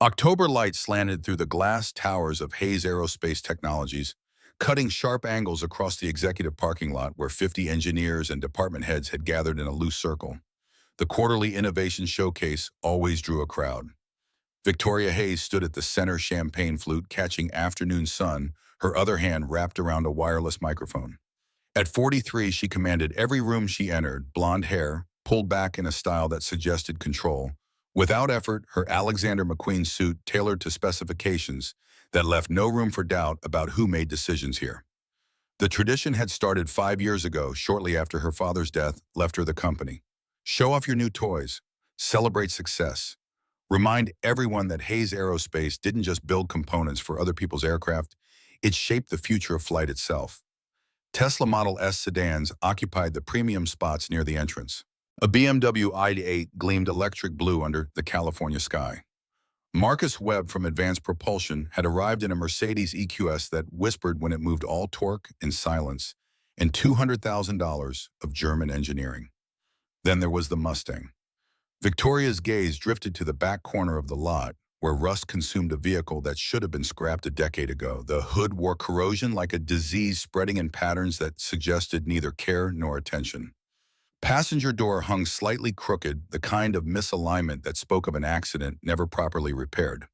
October light slanted through the glass towers of Hayes Aerospace Technologies, cutting sharp angles across the executive parking lot where 50 engineers and department heads had gathered in a loose circle. The quarterly innovation showcase always drew a crowd. Victoria Hayes stood at the center champagne flute catching afternoon sun, her other hand wrapped around a wireless microphone. At 43, she commanded every room she entered, blonde hair, pulled back in a style that suggested control. Without effort, her Alexander McQueen suit tailored to specifications that left no room for doubt about who made decisions here. The tradition had started 5 years ago, shortly after her father's death left her the company. Show off your new toys. Celebrate success. Remind everyone that Hayes Aerospace didn't just build components for other people's aircraft, it shaped the future of flight itself. Tesla Model S sedans occupied the premium spots near the entrance. A BMW i8 gleamed electric blue under the California sky. Marcus Webb from Advanced Propulsion had arrived in a Mercedes EQS that whispered when it moved all torque and silence, and $200,000 of German engineering. Then there was the Mustang. Victoria's gaze drifted to the back corner of the lot, where rust consumed a vehicle that should have been scrapped a decade ago. The hood wore corrosion like a disease spreading in patterns that suggested neither care nor attention. Passenger door hung slightly crooked, the kind of misalignment that spoke of an accident never properly repaired.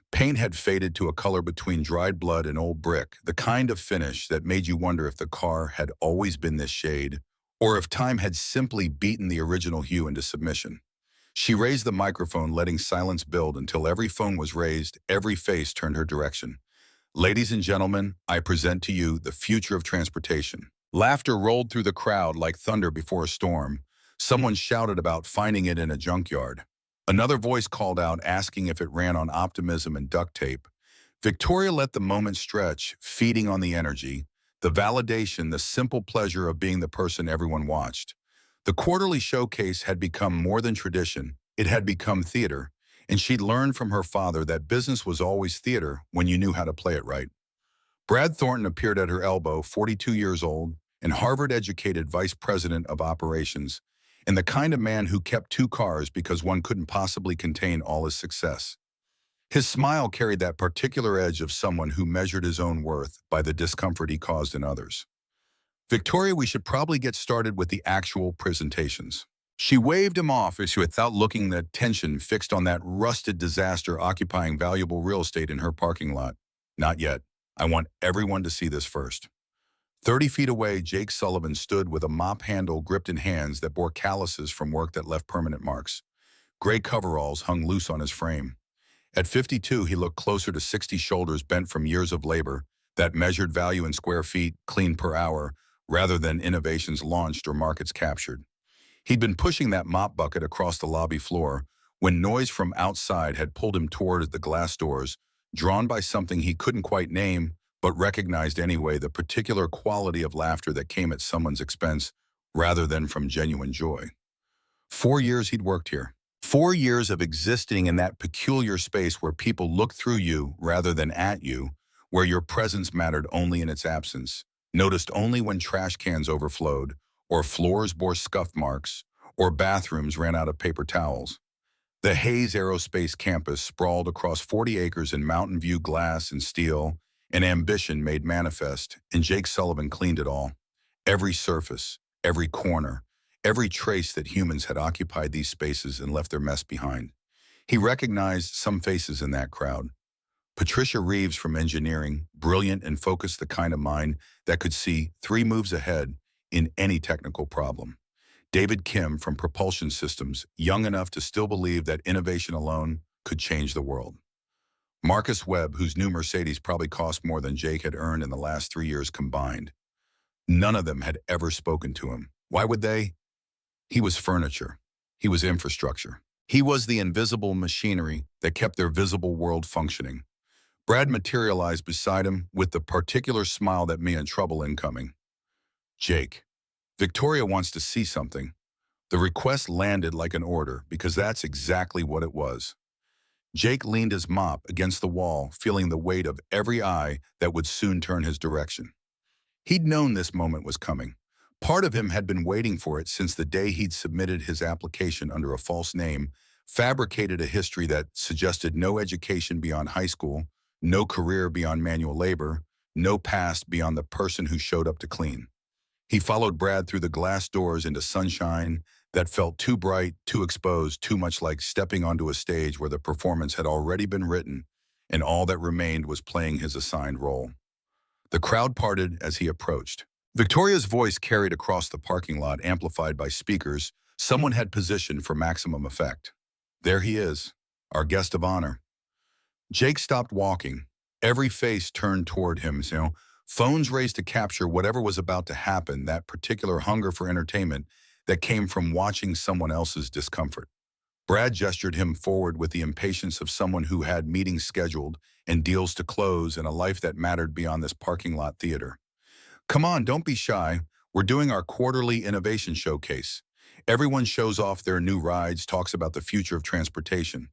Paint had faded to a color between dried blood and old brick, the kind of finish that made you wonder if the car had always been this shade, or if time had simply beaten the original hue into submission. She raised the microphone, letting silence build until every phone was raised, every face turned her direction. Ladies and gentlemen, I present to you the future of transportation. Laughter rolled through the crowd like thunder before a storm. Someone shouted about finding it in a junkyard. Another voice called out, asking if it ran on optimism and duct tape. Victoria let the moment stretch, feeding on the energy, the validation, the simple pleasure of being the person everyone watched. The quarterly showcase had become more than tradition. It had become theater, and she'd learned from her father that business was always theater when you knew how to play it right. Brad Thornton appeared at her elbow, 42 years old, and Harvard-educated vice president of operations, and the kind of man who kept two cars because one couldn't possibly contain all his success. His smile carried that particular edge of someone who measured his own worth by the discomfort he caused in others. Victoria, we should probably get started with the actual presentations. She waved him off as without looking, the attention fixed on that rusted disaster occupying valuable real estate in her parking lot. Not yet. I want everyone to see this first. 30 feet away, Jake Sullivan stood with a mop handle gripped in hands that bore calluses from work that left permanent marks. Gray coveralls hung loose on his frame. At 52, he looked closer to 60 shoulders bent from years of labor that measured value in square feet, clean per hour, rather than innovations launched or markets captured. He'd been pushing that mop bucket across the lobby floor when noise from outside had pulled him toward the glass doors, drawn by something he couldn't quite name, but recognized anyway, the particular quality of laughter that came at someone's expense rather than from genuine joy. 4 years he'd worked here. 4 years of existing in that peculiar space where people looked through you rather than at you, where your presence mattered only in its absence, noticed only when trash cans overflowed, or floors bore scuff marks, or bathrooms ran out of paper towels. The Hayes Aerospace campus sprawled across 40 acres in Mountain View glass and steel, an ambition made manifest, and Jake Sullivan cleaned it all. Every surface, every corner, every trace that humans had occupied these spaces and left their mess behind. He recognized some faces in that crowd. Patricia Reeves from engineering, brilliant and focused, the kind of mind that could see 3 moves ahead in any technical problem. David Kim from propulsion systems, young enough to still believe that innovation alone could change the world. Marcus Webb, whose new Mercedes probably cost more than Jake had earned in the last 3 years combined. None of them had ever spoken to him. Why would they? He was furniture. He was infrastructure. He was the invisible machinery that kept their visible world functioning. Brad materialized beside him with the particular smile that meant trouble incoming. Jake, Victoria wants to see something. The request landed like an order because that's exactly what it was. Jake leaned his mop against the wall, feeling the weight of every eye that would soon turn his direction. He'd known this moment was coming. Part of him had been waiting for it since the day he'd submitted his application under a false name, fabricated a history that suggested no education beyond high school, no career beyond manual labor, no past beyond the person who showed up to clean. He followed Brad through the glass doors into sunshine that felt too bright, too exposed, too much like stepping onto a stage where the performance had already been written, and all that remained was playing his assigned role. The crowd parted as he approached. Victoria's voice carried across the parking lot, amplified by speakers someone had positioned for maximum effect. There he is, our guest of honor. Jake stopped walking. Every face turned toward him, phones raised to capture whatever was about to happen, that particular hunger for entertainment that came from watching someone else's discomfort. Brad gestured him forward with the impatience of someone who had meetings scheduled and deals to close and a life that mattered beyond this parking lot theater. Come on, don't be shy. We're doing our quarterly innovation showcase. Everyone shows off their new rides, talks about the future of transportation.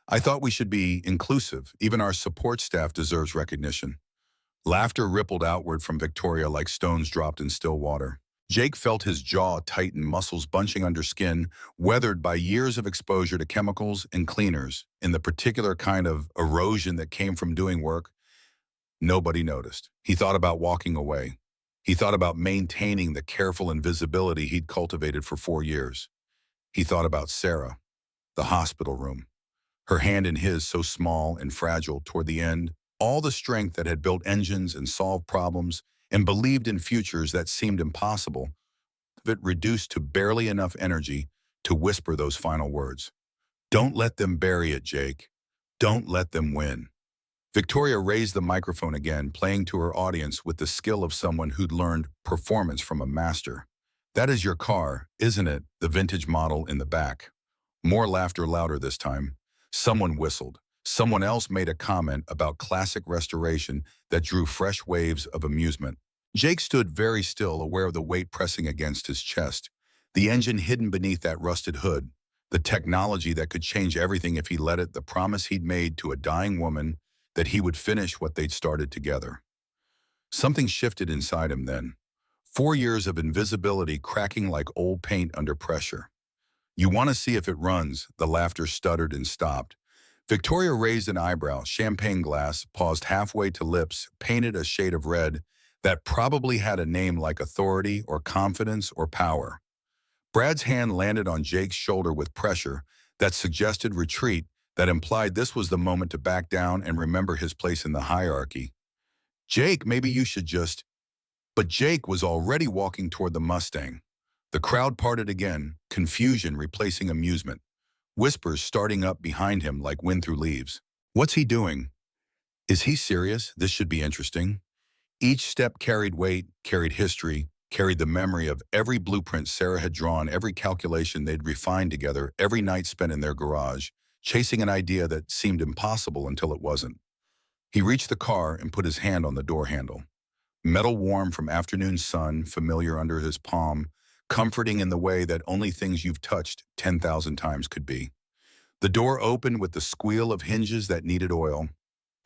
I thought we should be inclusive. Even our support staff deserves recognition. Laughter rippled outward from Victoria like stones dropped in still water. Jake felt his jaw tighten, muscles bunching under skin, weathered by years of exposure to chemicals and cleaners, in the particular kind of erosion that came from doing work nobody noticed. He thought about walking away. He thought about maintaining the careful invisibility he'd cultivated for 4 years. He thought about Sarah, the hospital room, her hand in his so small and fragile toward the end, all the strength that had built engines and solved problems and believed in futures that seemed impossible, but reduced to barely enough energy to whisper those final words. Don't let them bury it, Jake. Don't let them win. Victoria raised the microphone again, playing to her audience with the skill of someone who'd learned performance from a master. That is your car, isn't it? The vintage model in the back. More laughter, louder this time. Someone whistled. Someone else made a comment about classic restoration that drew fresh waves of amusement. Jake stood very still, aware of the weight pressing against his chest. The engine hidden beneath that rusted hood. The technology that could change everything if he let it. The promise he'd made to a dying woman that he would finish what they'd started together. Something shifted inside him then. 4 years of invisibility cracking like old paint under pressure. You want to see if it runs, the laughter stuttered and stopped. Victoria raised an eyebrow, champagne glass, paused halfway to lips, painted a shade of red that probably had a name like authority or confidence or power. Brad's hand landed on Jake's shoulder with pressure that suggested retreat, that implied this was the moment to back down and remember his place in the hierarchy. Jake, maybe you should just... But Jake was already walking toward the Mustang. The crowd parted again, confusion replacing amusement. Whispers starting up behind him like wind through leaves. What's he doing? Is he serious? This should be interesting. Each step carried weight, carried history, carried the memory of every blueprint Sarah had drawn, every calculation they'd refined together, every night spent in their garage, chasing an idea that seemed impossible until it wasn't. He reached the car and put his hand on the door handle. Metal warm from afternoon sun, familiar under his palm, comforting in the way that only things you've touched 10,000 times could be. The door opened with the squeal of hinges that needed oil.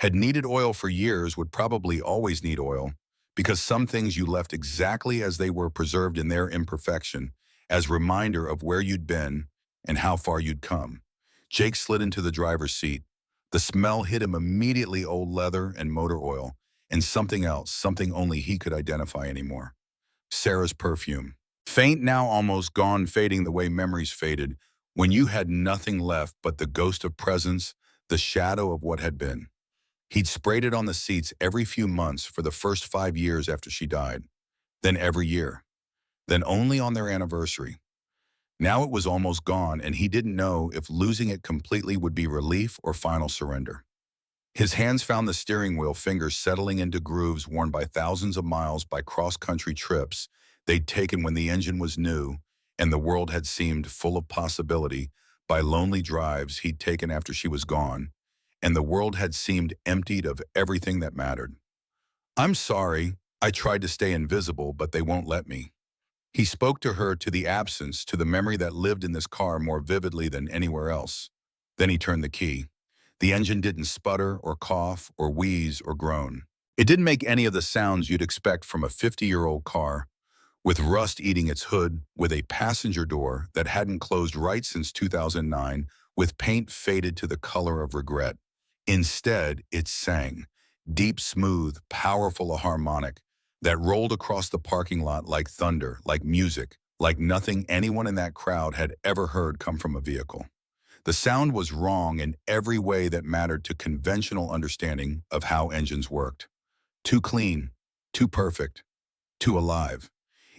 Had needed oil for years, would probably always need oil, because some things you left exactly as they were, preserved in their imperfection, as reminder of where you'd been and how far you'd come. Jake slid into the driver's seat. The smell hit him immediately, old leather and motor oil, and something else, something only he could identify anymore. Sarah's perfume. Faint now, almost gone, fading the way memories faded, when you had nothing left but the ghost of presence, the shadow of what had been. He'd sprayed it on the seats every few months for the first 5 years after she died, then every year, then only on their anniversary. Now it was almost gone, and he didn't know if losing it completely would be relief or final surrender. His hands found the steering wheel, fingers settling into grooves worn by thousands of miles, by cross-country trips they'd taken when the engine was new and the world had seemed full of possibility, by lonely drives he'd taken after she was gone, and the world had seemed emptied of everything that mattered. I'm sorry, I tried to stay invisible, but they won't let me. He spoke to her, to the absence, to the memory that lived in this car more vividly than anywhere else. Then he turned the key. The engine didn't sputter or cough or wheeze or groan. It didn't make any of the sounds you'd expect from a 50-year-old car, with rust eating its hood, with a passenger door that hadn't closed right since 2009, with paint faded to the color of regret. Instead, it sang, deep, smooth, powerful a harmonic that rolled across the parking lot like thunder, like music, like nothing anyone in that crowd had ever heard come from a vehicle. The sound was wrong in every way that mattered to conventional understanding of how engines worked. Too clean, too perfect, too alive.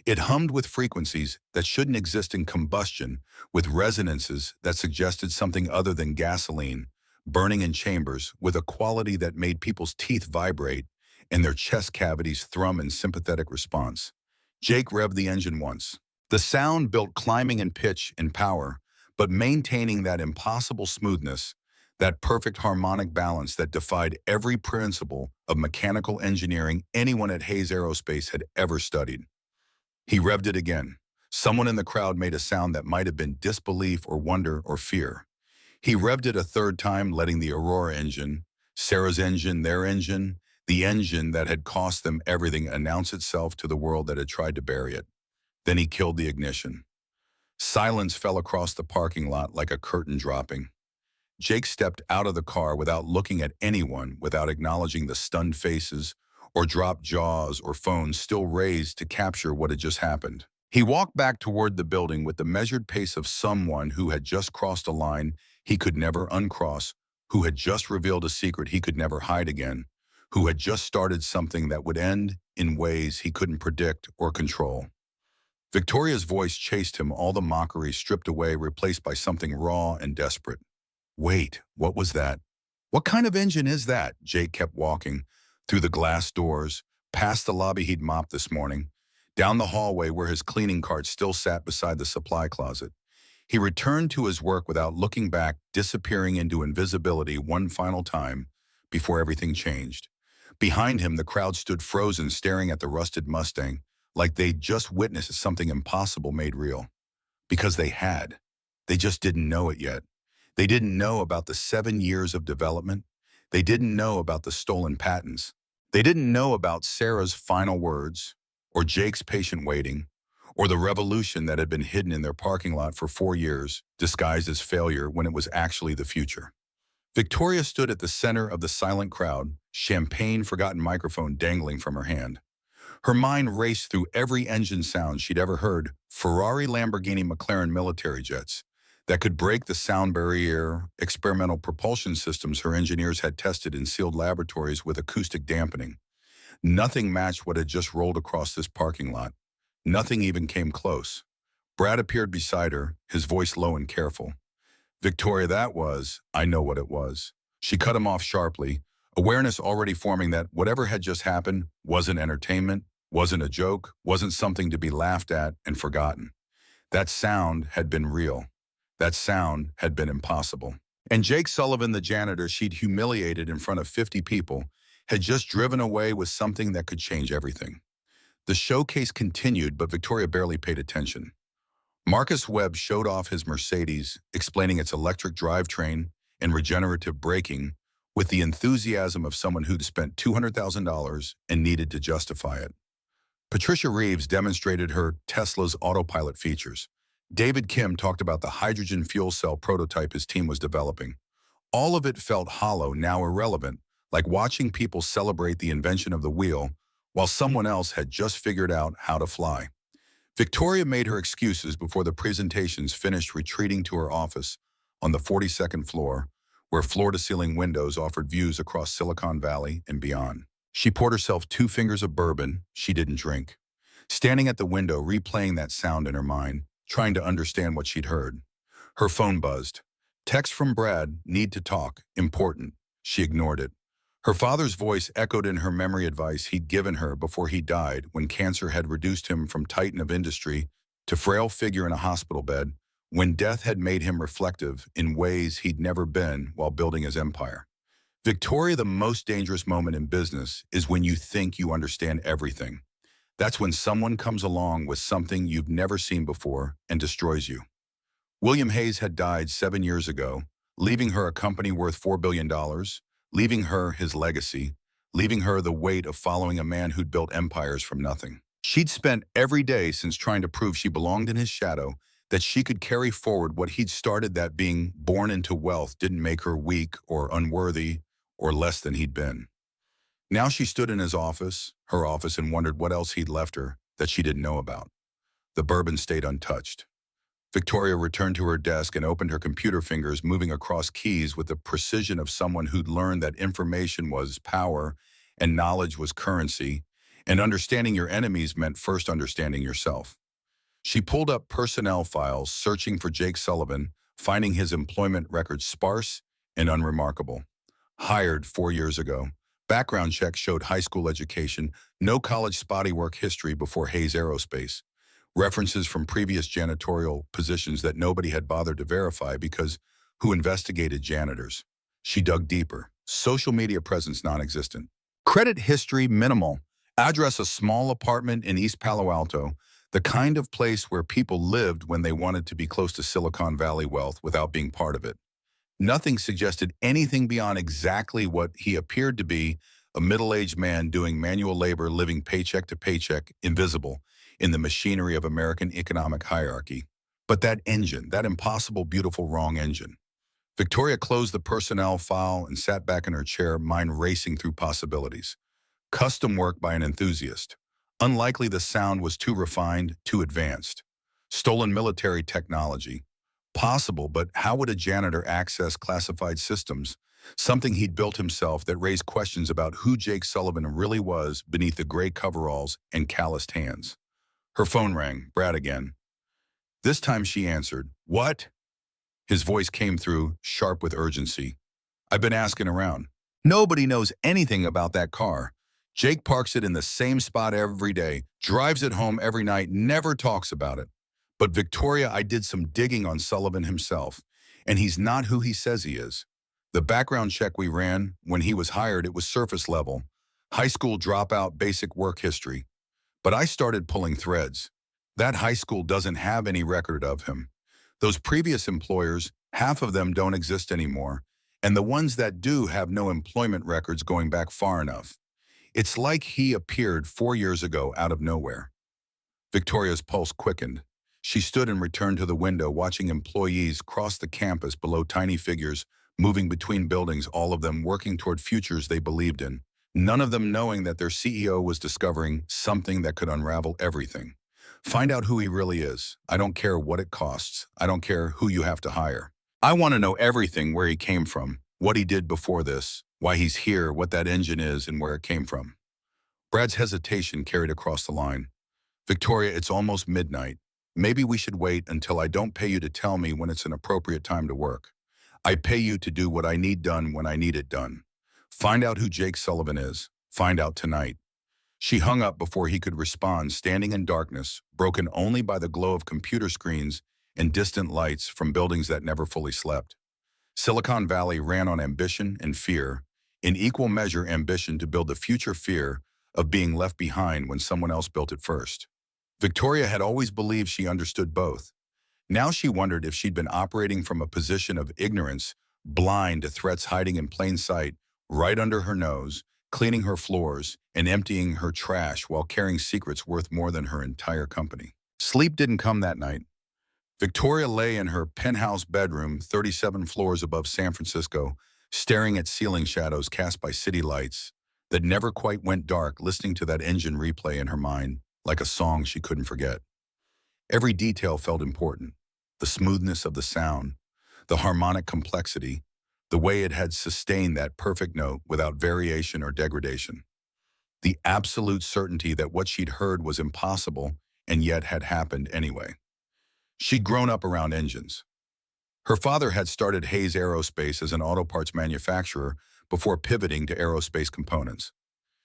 It hummed with frequencies that shouldn't exist in combustion, with resonances that suggested something other than gasoline, burning in chambers with a quality that made people's teeth vibrate and their chest cavities thrum in sympathetic response. Jake revved the engine once. The sound built climbing in pitch and power, but maintaining that impossible smoothness, that perfect harmonic balance that defied every principle of mechanical engineering anyone at Hayes Aerospace had ever studied. He revved it again. Someone in the crowd made a sound that might have been disbelief or wonder or fear. He revved it a third time, letting the Aurora engine, Sarah's engine, their engine, the engine that had cost them everything, announce itself to the world that had tried to bury it. Then he killed the ignition. Silence fell across the parking lot like a curtain dropping. Jake stepped out of the car without looking at anyone, without acknowledging the stunned faces or dropped jaws or phones still raised to capture what had just happened. He walked back toward the building with the measured pace of someone who had just crossed a line he could never uncross, who had just revealed a secret he could never hide again, who had just started something that would end in ways he couldn't predict or control. Victoria's voice chased him, all the mockery stripped away, replaced by something raw and desperate. Wait, what was that? What kind of engine is that? Jake kept walking, through the glass doors, past the lobby he'd mopped this morning, down the hallway where his cleaning cart still sat beside the supply closet. He returned to his work without looking back, disappearing into invisibility one final time before everything changed. Behind him, the crowd stood frozen, staring at the rusted Mustang, like they'd just witnessed something impossible made real. Because they had. They just didn't know it yet. They didn't know about the 7 years of development. They didn't know about the stolen patents. They didn't know about Sarah's final words, or Jake's patient waiting, or the revolution that had been hidden in their parking lot for 4 years, disguised as failure when it was actually the future. Victoria stood at the center of the silent crowd, champagne forgotten microphone dangling from her hand. Her mind raced through every engine sound she'd ever heard, Ferrari, Lamborghini, McLaren military jets, that could break the sound barrier, experimental propulsion systems her engineers had tested in sealed laboratories with acoustic dampening. Nothing matched what had just rolled across this parking lot. Nothing even came close. Brad appeared beside her, his voice low and careful. Victoria, I know what it was. She cut him off sharply, awareness already forming that whatever had just happened wasn't entertainment, wasn't a joke, wasn't something to be laughed at and forgotten. That sound had been real. That sound had been impossible. And Jake Sullivan, the janitor she'd humiliated in front of 50 people, had just driven away with something that could change everything. The showcase continued, but Victoria barely paid attention. Marcus Webb showed off his Mercedes, explaining its electric drivetrain and regenerative braking with the enthusiasm of someone who'd spent $200,000 and needed to justify it. Patricia Reeves demonstrated her Tesla's autopilot features. David Kim talked about the hydrogen fuel cell prototype his team was developing. All of it felt hollow, now irrelevant, like watching people celebrate the invention of the wheel while someone else had just figured out how to fly. Victoria made her excuses before the presentations finished, retreating to her office on the 42nd floor, where floor-to-ceiling windows offered views across Silicon Valley and beyond. She poured herself 2 fingers of bourbon she didn't drink, standing at the window, replaying that sound in her mind, trying to understand what she'd heard. Her phone buzzed. Text from Brad, need to talk, important. She ignored it. Her father's voice echoed in her memory, advice he'd given her before he died, when cancer had reduced him from titan of industry to frail figure in a hospital bed, when death had made him reflective in ways he'd never been while building his empire. Victoria, the most dangerous moment in business is when you think you understand everything. That's when someone comes along with something you've never seen before and destroys you. William Hayes had died 7 years ago, leaving her a company worth $4 billion, leaving her his legacy, leaving her the weight of following a man who'd built empires from nothing. She'd spent every day since trying to prove she belonged in his shadow, that she could carry forward what he'd started, that being born into wealth didn't make her weak or unworthy or less than he'd been. Now she stood in her office, and wondered what else he'd left her that she didn't know about. The bourbon stayed untouched. Victoria returned to her desk and opened her computer, fingers moving across keys with the precision of someone who'd learned that information was power and knowledge was currency, and understanding your enemies meant first understanding yourself. She pulled up personnel files, searching for Jake Sullivan, finding his employment records sparse and unremarkable. Hired 4 years ago. Background check showed high school education, no college, spotty work history before Hayes Aerospace. References from previous janitorial positions that nobody had bothered to verify because who investigated janitors? She dug deeper. Social media presence non-existent. Credit history minimal. Address a small apartment in East Palo Alto, the kind of place where people lived when they wanted to be close to Silicon Valley wealth without being part of it. Nothing suggested anything beyond exactly what he appeared to be, a middle-aged man doing manual labor, living paycheck to paycheck, invisible in the machinery of American economic hierarchy. But that engine, that impossible, beautiful, wrong engine. Victoria closed the personnel file and sat back in her chair, mind racing through possibilities. Custom work by an enthusiast. Unlikely the sound was too refined, too advanced. Stolen military technology. Possible, but how would a janitor access classified systems? Something he'd built himself that raised questions about who Jake Sullivan really was beneath the gray coveralls and calloused hands. Her phone rang. Brad again. This time she answered. What? His voice came through, sharp with urgency. I've been asking around. Nobody knows anything about that car. Jake parks it in the same spot every day, drives it home every night, never talks about it. But Victoria, I did some digging on Sullivan himself, and he's not who he says he is. The background check we ran when he was hired, it was surface level. High school dropout, basic work history. But I started pulling threads. That high school doesn't have any record of him. Those previous employers, half of them don't exist anymore, and the ones that do have no employment records going back far enough. It's like he appeared 4 years ago out of nowhere. Victoria's pulse quickened. She stood and returned to the window, watching employees cross the campus below, tiny figures moving between buildings, all of them working toward futures they believed in, none of them knowing that their CEO was discovering something that could unravel everything. Find out who he really is. I don't care what it costs. I don't care who you have to hire. I want to know everything, where he came from, what he did before this, why he's here, what that engine is, and where it came from. Brad's hesitation carried across the line. Victoria, it's almost midnight. Maybe we should wait until I don't pay you to tell me when it's an appropriate time to work. I pay you to do what I need done when I need it done. Find out who Jake Sullivan is. Find out tonight. She hung up before he could respond, standing in darkness, broken only by the glow of computer screens and distant lights from buildings that never fully slept. Silicon Valley ran on ambition and fear, in equal measure ambition to build the future, fear of being left behind when someone else built it first. Victoria had always believed she understood both. Now she wondered if she'd been operating from a position of ignorance, blind to threats hiding in plain sight, right under her nose, cleaning her floors and emptying her trash while carrying secrets worth more than her entire company. Sleep didn't come that night. Victoria lay in her penthouse bedroom, 37 floors above San Francisco, staring at ceiling shadows cast by city lights that never quite went dark, listening to that engine replay in her mind like a song she couldn't forget. Every detail felt important. The smoothness of the sound, the harmonic complexity, the way it had sustained that perfect note without variation or degradation. The absolute certainty that what she'd heard was impossible and yet had happened anyway. She'd grown up around engines. Her father had started Hayes Aerospace as an auto parts manufacturer before pivoting to aerospace components.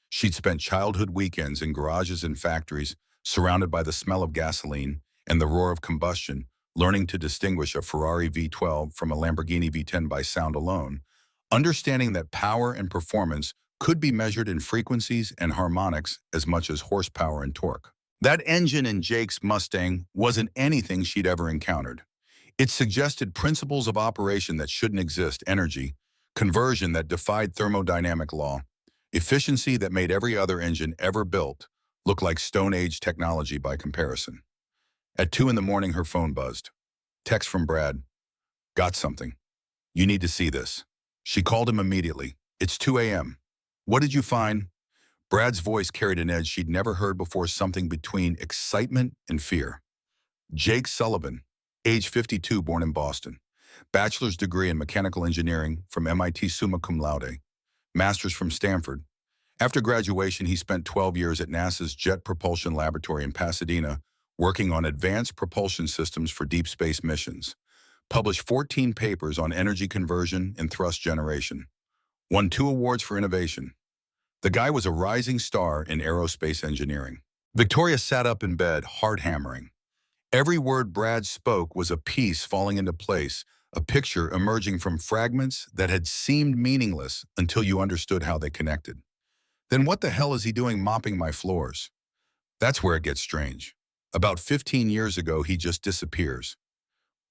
She'd spent childhood weekends in garages and factories, surrounded by the smell of gasoline and the roar of combustion, learning to distinguish a Ferrari V12 from a Lamborghini V10 by sound alone, understanding that power and performance could be measured in frequencies and harmonics as much as horsepower and torque. That engine in Jake's Mustang wasn't anything she'd ever encountered. It suggested principles of operation that shouldn't exist: energy, conversion that defied thermodynamic law, efficiency that made every other engine ever built look like Stone Age technology by comparison. At 2 in the morning, her phone buzzed. Text from Brad. Got something. You need to see this. She called him immediately. It's 2 a.m. What did you find? Brad's voice carried an edge she'd never heard before, something between excitement and fear. Jake Sullivan, age 52, born in Boston. Bachelor's degree in mechanical engineering from MIT summa cum laude. Master's from Stanford. After graduation, he spent 12 years at NASA's Jet Propulsion Laboratory in Pasadena, working on advanced propulsion systems for deep space missions. Published 14 papers on energy conversion and thrust generation. Won 2 awards for innovation. The guy was a rising star in aerospace engineering. Victoria sat up in bed, heart hammering. Every word Brad spoke was a piece falling into place, a picture emerging from fragments that had seemed meaningless until you understood how they connected. Then what the hell is he doing mopping my floors? That's where it gets strange. About 15 years ago, he just disappears.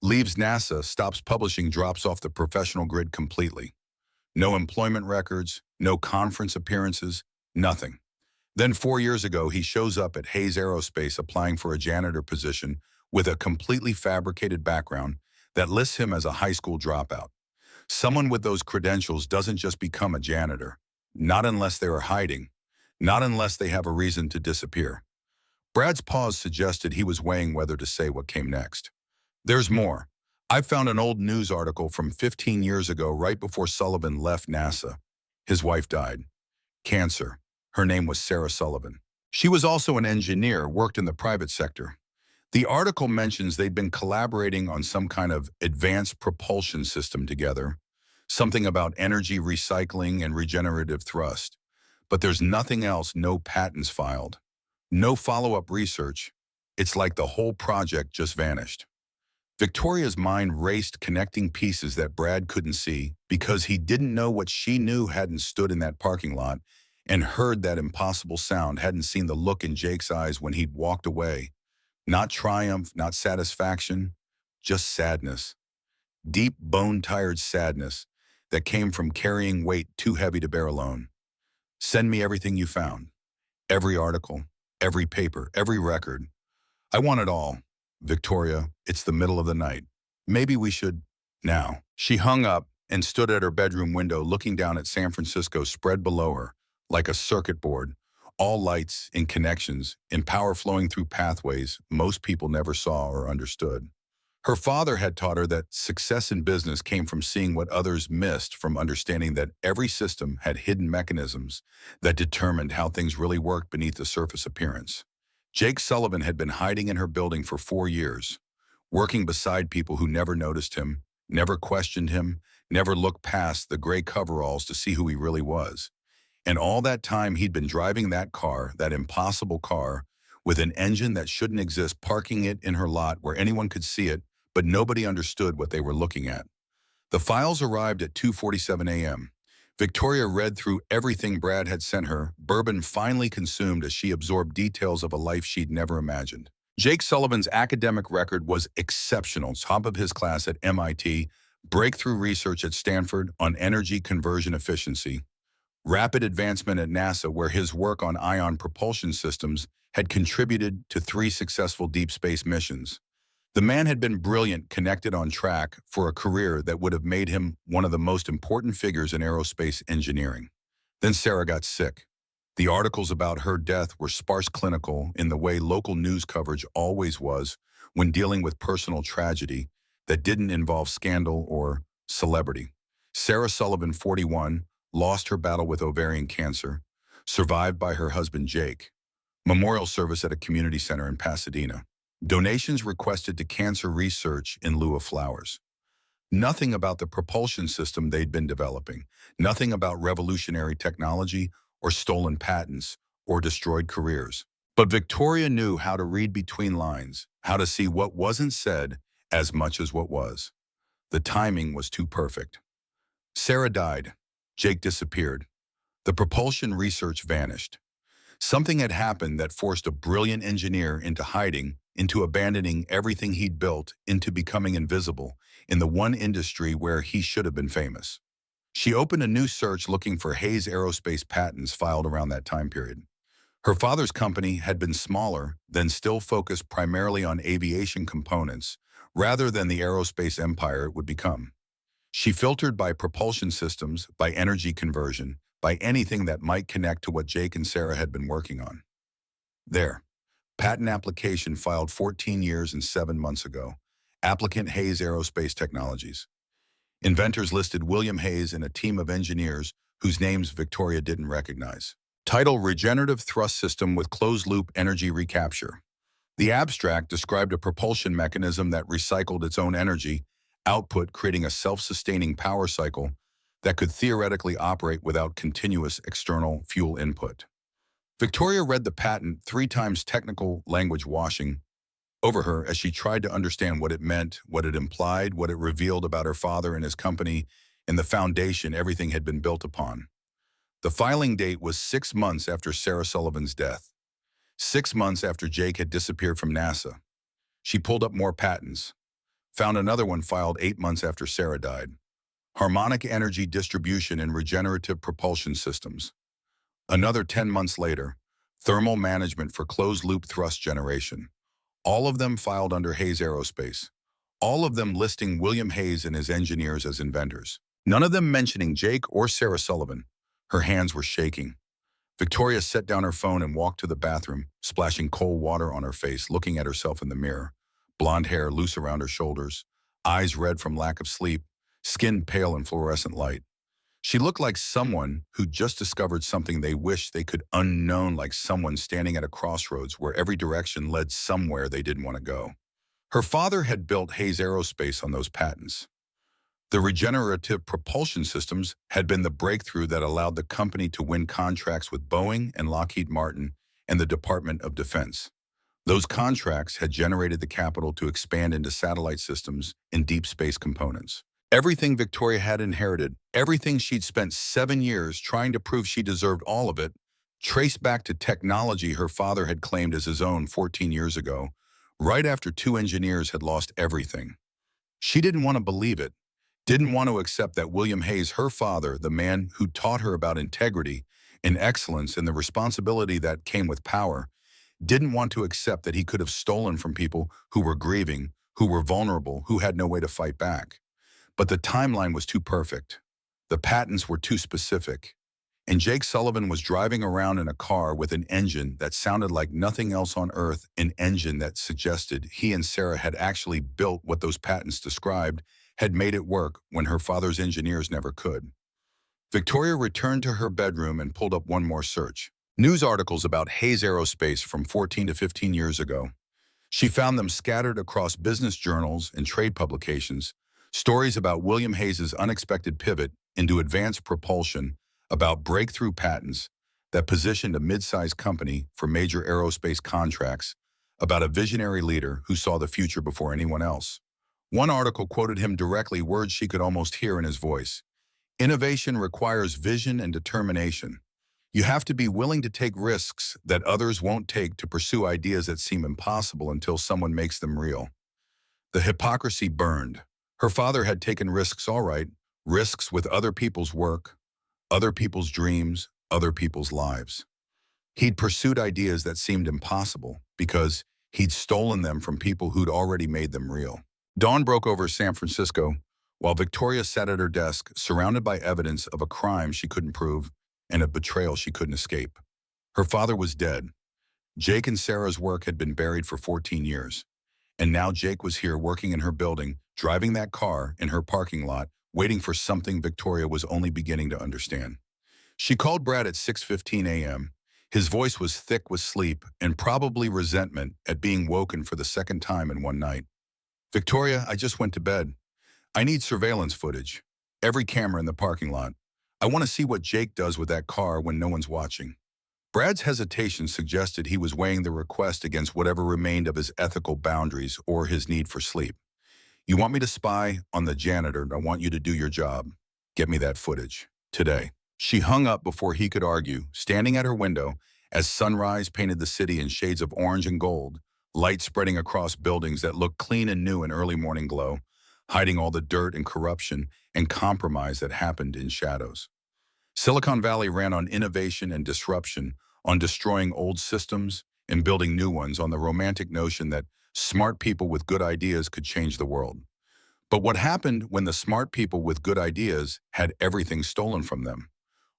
Leaves NASA, stops publishing, drops off the professional grid completely. No employment records, no conference appearances, nothing. Then 4 years ago, he shows up at Hayes Aerospace applying for a janitor position with a completely fabricated background that lists him as a high school dropout. Someone with those credentials doesn't just become a janitor. Not unless they are hiding. Not unless they have a reason to disappear. Brad's pause suggested he was weighing whether to say what came next. There's more. I found an old news article from 15 years ago, right before Sullivan left NASA. His wife died. Cancer. Her name was Sarah Sullivan. She was also an engineer, worked in the private sector. The article mentions they'd been collaborating on some kind of advanced propulsion system together, something about energy recycling and regenerative thrust. But there's nothing else, no patents filed, no follow-up research. It's like the whole project just vanished. Victoria's mind raced, connecting pieces that Brad couldn't see because he didn't know what she knew, hadn't stood in that parking lot and heard that impossible sound, hadn't seen the look in Jake's eyes when he'd walked away. Not triumph, not satisfaction, just sadness. Deep, bone-tired sadness that came from carrying weight too heavy to bear alone. Send me everything you found. Every article, every paper, every record. I want it all. Victoria, it's the middle of the night. Maybe we should... Now. She hung up and stood at her bedroom window looking down at San Francisco spread below her, like a circuit board. All lights and connections and power flowing through pathways most people never saw or understood. Her father had taught her that success in business came from seeing what others missed, from understanding that every system had hidden mechanisms that determined how things really worked beneath the surface appearance. Jake Sullivan had been hiding in her building for 4 years, working beside people who never noticed him, never questioned him, never looked past the gray coveralls to see who he really was. And all that time he'd been driving that car, that impossible car, with an engine that shouldn't exist, parking it in her lot where anyone could see it, but nobody understood what they were looking at. The files arrived at 2:47 a.m. Victoria read through everything Brad had sent her, bourbon finally consumed as she absorbed details of a life she'd never imagined. Jake Sullivan's academic record was exceptional, top of his class at MIT, breakthrough research at Stanford on energy conversion efficiency, rapid advancement at NASA, where his work on ion propulsion systems had contributed to 3 successful deep space missions. The man had been brilliant, connected, on track for a career that would have made him one of the most important figures in aerospace engineering. Then Sarah got sick. The articles about her death were sparse, clinical, in the way local news coverage always was when dealing with personal tragedy that didn't involve scandal or celebrity. Sarah Sullivan, 41, lost her battle with ovarian cancer, survived by her husband Jake. Memorial service at a community center in Pasadena. Donations requested to cancer research in lieu of flowers. Nothing about the propulsion system they'd been developing. Nothing about revolutionary technology or stolen patents or destroyed careers. But Victoria knew how to read between lines, how to see what wasn't said as much as what was. The timing was too perfect. Sarah died. Jake disappeared. The propulsion research vanished. Something had happened that forced a brilliant engineer into hiding, into abandoning everything he'd built, into becoming invisible in the one industry where he should have been famous. She opened a new search looking for Hayes Aerospace patents filed around that time period. Her father's company had been smaller, then still focused primarily on aviation components, rather than the aerospace empire it would become. She filtered by propulsion systems, by energy conversion, by anything that might connect to what Jake and Sarah had been working on. There. Patent application filed 14 years and 7 months ago. Applicant Hayes Aerospace Technologies. Inventors listed William Hayes and a team of engineers whose names Victoria didn't recognize. Title: Regenerative Thrust System with Closed-Loop Energy Recapture. The abstract described a propulsion mechanism that recycled its own energy output, creating a self-sustaining power cycle that could theoretically operate without continuous external fuel input. Victoria read the patent 3 times, technical language washing over her as she tried to understand what it meant, what it implied, what it revealed about her father and his company, and the foundation everything had been built upon. The filing date was 6 months after Sarah Sullivan's death, 6 months after Jake had disappeared from NASA. She pulled up more patents, found another one filed 8 months after Sarah died. Harmonic energy distribution and regenerative propulsion systems. Another 10 months later, thermal management for closed-loop thrust generation. All of them filed under Hayes Aerospace. All of them listing William Hayes and his engineers as inventors. None of them mentioning Jake or Sarah Sullivan. Her hands were shaking. Victoria set down her phone and walked to the bathroom, splashing cold water on her face, looking at herself in the mirror. Blonde hair loose around her shoulders, eyes red from lack of sleep, skin pale in fluorescent light. She looked like someone who just discovered something they wished they could unknown, like someone standing at a crossroads where every direction led somewhere they didn't want to go. Her father had built Hayes Aerospace on those patents. The regenerative propulsion systems had been the breakthrough that allowed the company to win contracts with Boeing and Lockheed Martin and the Department of Defense. Those contracts had generated the capital to expand into satellite systems and deep space components. Everything Victoria had inherited, everything she'd spent 7 years trying to prove she deserved all of it, traced back to technology her father had claimed as his own 14 years ago, right after 2 engineers had lost everything. She didn't want to believe it, didn't want to accept that William Hayes, her father, the man who taught her about integrity and excellence and the responsibility that came with power, didn't want to accept that he could have stolen from people who were grieving, who were vulnerable, who had no way to fight back. But the timeline was too perfect. The patents were too specific. And Jake Sullivan was driving around in a car with an engine that sounded like nothing else on Earth, an engine that suggested he and Sarah had actually built what those patents described, had made it work when her father's engineers never could. Victoria returned to her bedroom and pulled up one more search. News articles about Hayes Aerospace from 14 to 15 years ago. She found them scattered across business journals and trade publications, stories about William Hayes's unexpected pivot into advanced propulsion, about breakthrough patents that positioned a mid-sized company for major aerospace contracts, about a visionary leader who saw the future before anyone else. One article quoted him directly, words she could almost hear in his voice. Innovation requires vision and determination. You have to be willing to take risks that others won't take to pursue ideas that seem impossible until someone makes them real. The hypocrisy burned. Her father had taken risks, all right, risks with other people's work, other people's dreams, other people's lives. He'd pursued ideas that seemed impossible because he'd stolen them from people who'd already made them real. Dawn broke over San Francisco while Victoria sat at her desk, surrounded by evidence of a crime she couldn't prove and a betrayal she couldn't escape. Her father was dead. Jake and Sarah's work had been buried for 14 years. And now Jake was here working in her building, driving that car in her parking lot, waiting for something Victoria was only beginning to understand. She called Brad at 6:15 a.m. His voice was thick with sleep and probably resentment at being woken for the second time in one night. Victoria, I just went to bed. I need surveillance footage. Every camera in the parking lot. I want to see what Jake does with that car when no one's watching. Brad's hesitation suggested he was weighing the request against whatever remained of his ethical boundaries or his need for sleep. You want me to spy on the janitor? I want you to do your job. Get me that footage. Today. She hung up before he could argue, standing at her window as sunrise painted the city in shades of orange and gold, light spreading across buildings that looked clean and new in early morning glow, hiding all the dirt and corruption and compromise that happened in shadows. Silicon Valley ran on innovation and disruption, on destroying old systems and building new ones, on the romantic notion that smart people with good ideas could change the world. But what happened when the smart people with good ideas had everything stolen from them?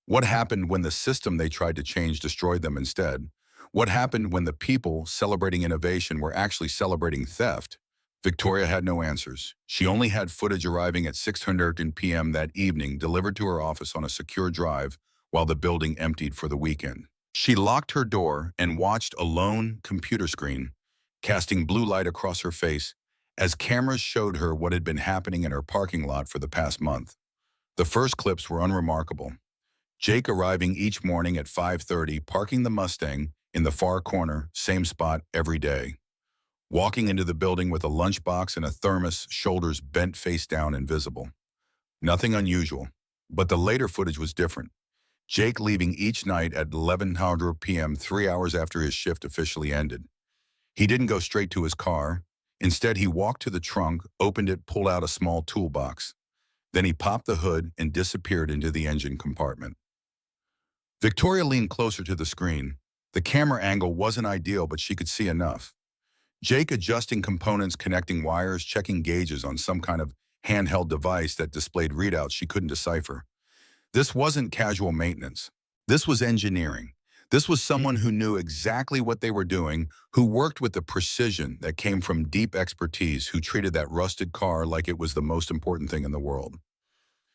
What happened when the system they tried to change destroyed them instead? What happened when the people celebrating innovation were actually celebrating theft? Victoria had no answers. She only had footage arriving at 6:00 p.m. that evening, delivered to her office on a secure drive while the building emptied for the weekend. She locked her door and watched a lone computer screen, casting blue light across her face as cameras showed her what had been happening in her parking lot for the past month. The first clips were unremarkable. Jake arriving each morning at 5:30, parking the Mustang in the far corner, same spot every day. Walking into the building with a lunchbox and a thermos, shoulders bent face down and visible. Nothing unusual, but the later footage was different. Jake leaving each night at 11:00 p.m., 3 hours after his shift officially ended. He didn't go straight to his car. Instead, he walked to the trunk, opened it, pulled out a small toolbox. Then he popped the hood and disappeared into the engine compartment. Victoria leaned closer to the screen. The camera angle wasn't ideal, but she could see enough. Jake adjusting components, connecting wires, checking gauges on some kind of handheld device that displayed readouts she couldn't decipher. This wasn't casual maintenance. This was engineering. This was someone who knew exactly what they were doing, who worked with the precision that came from deep expertise, who treated that rusted car like it was the most important thing in the world.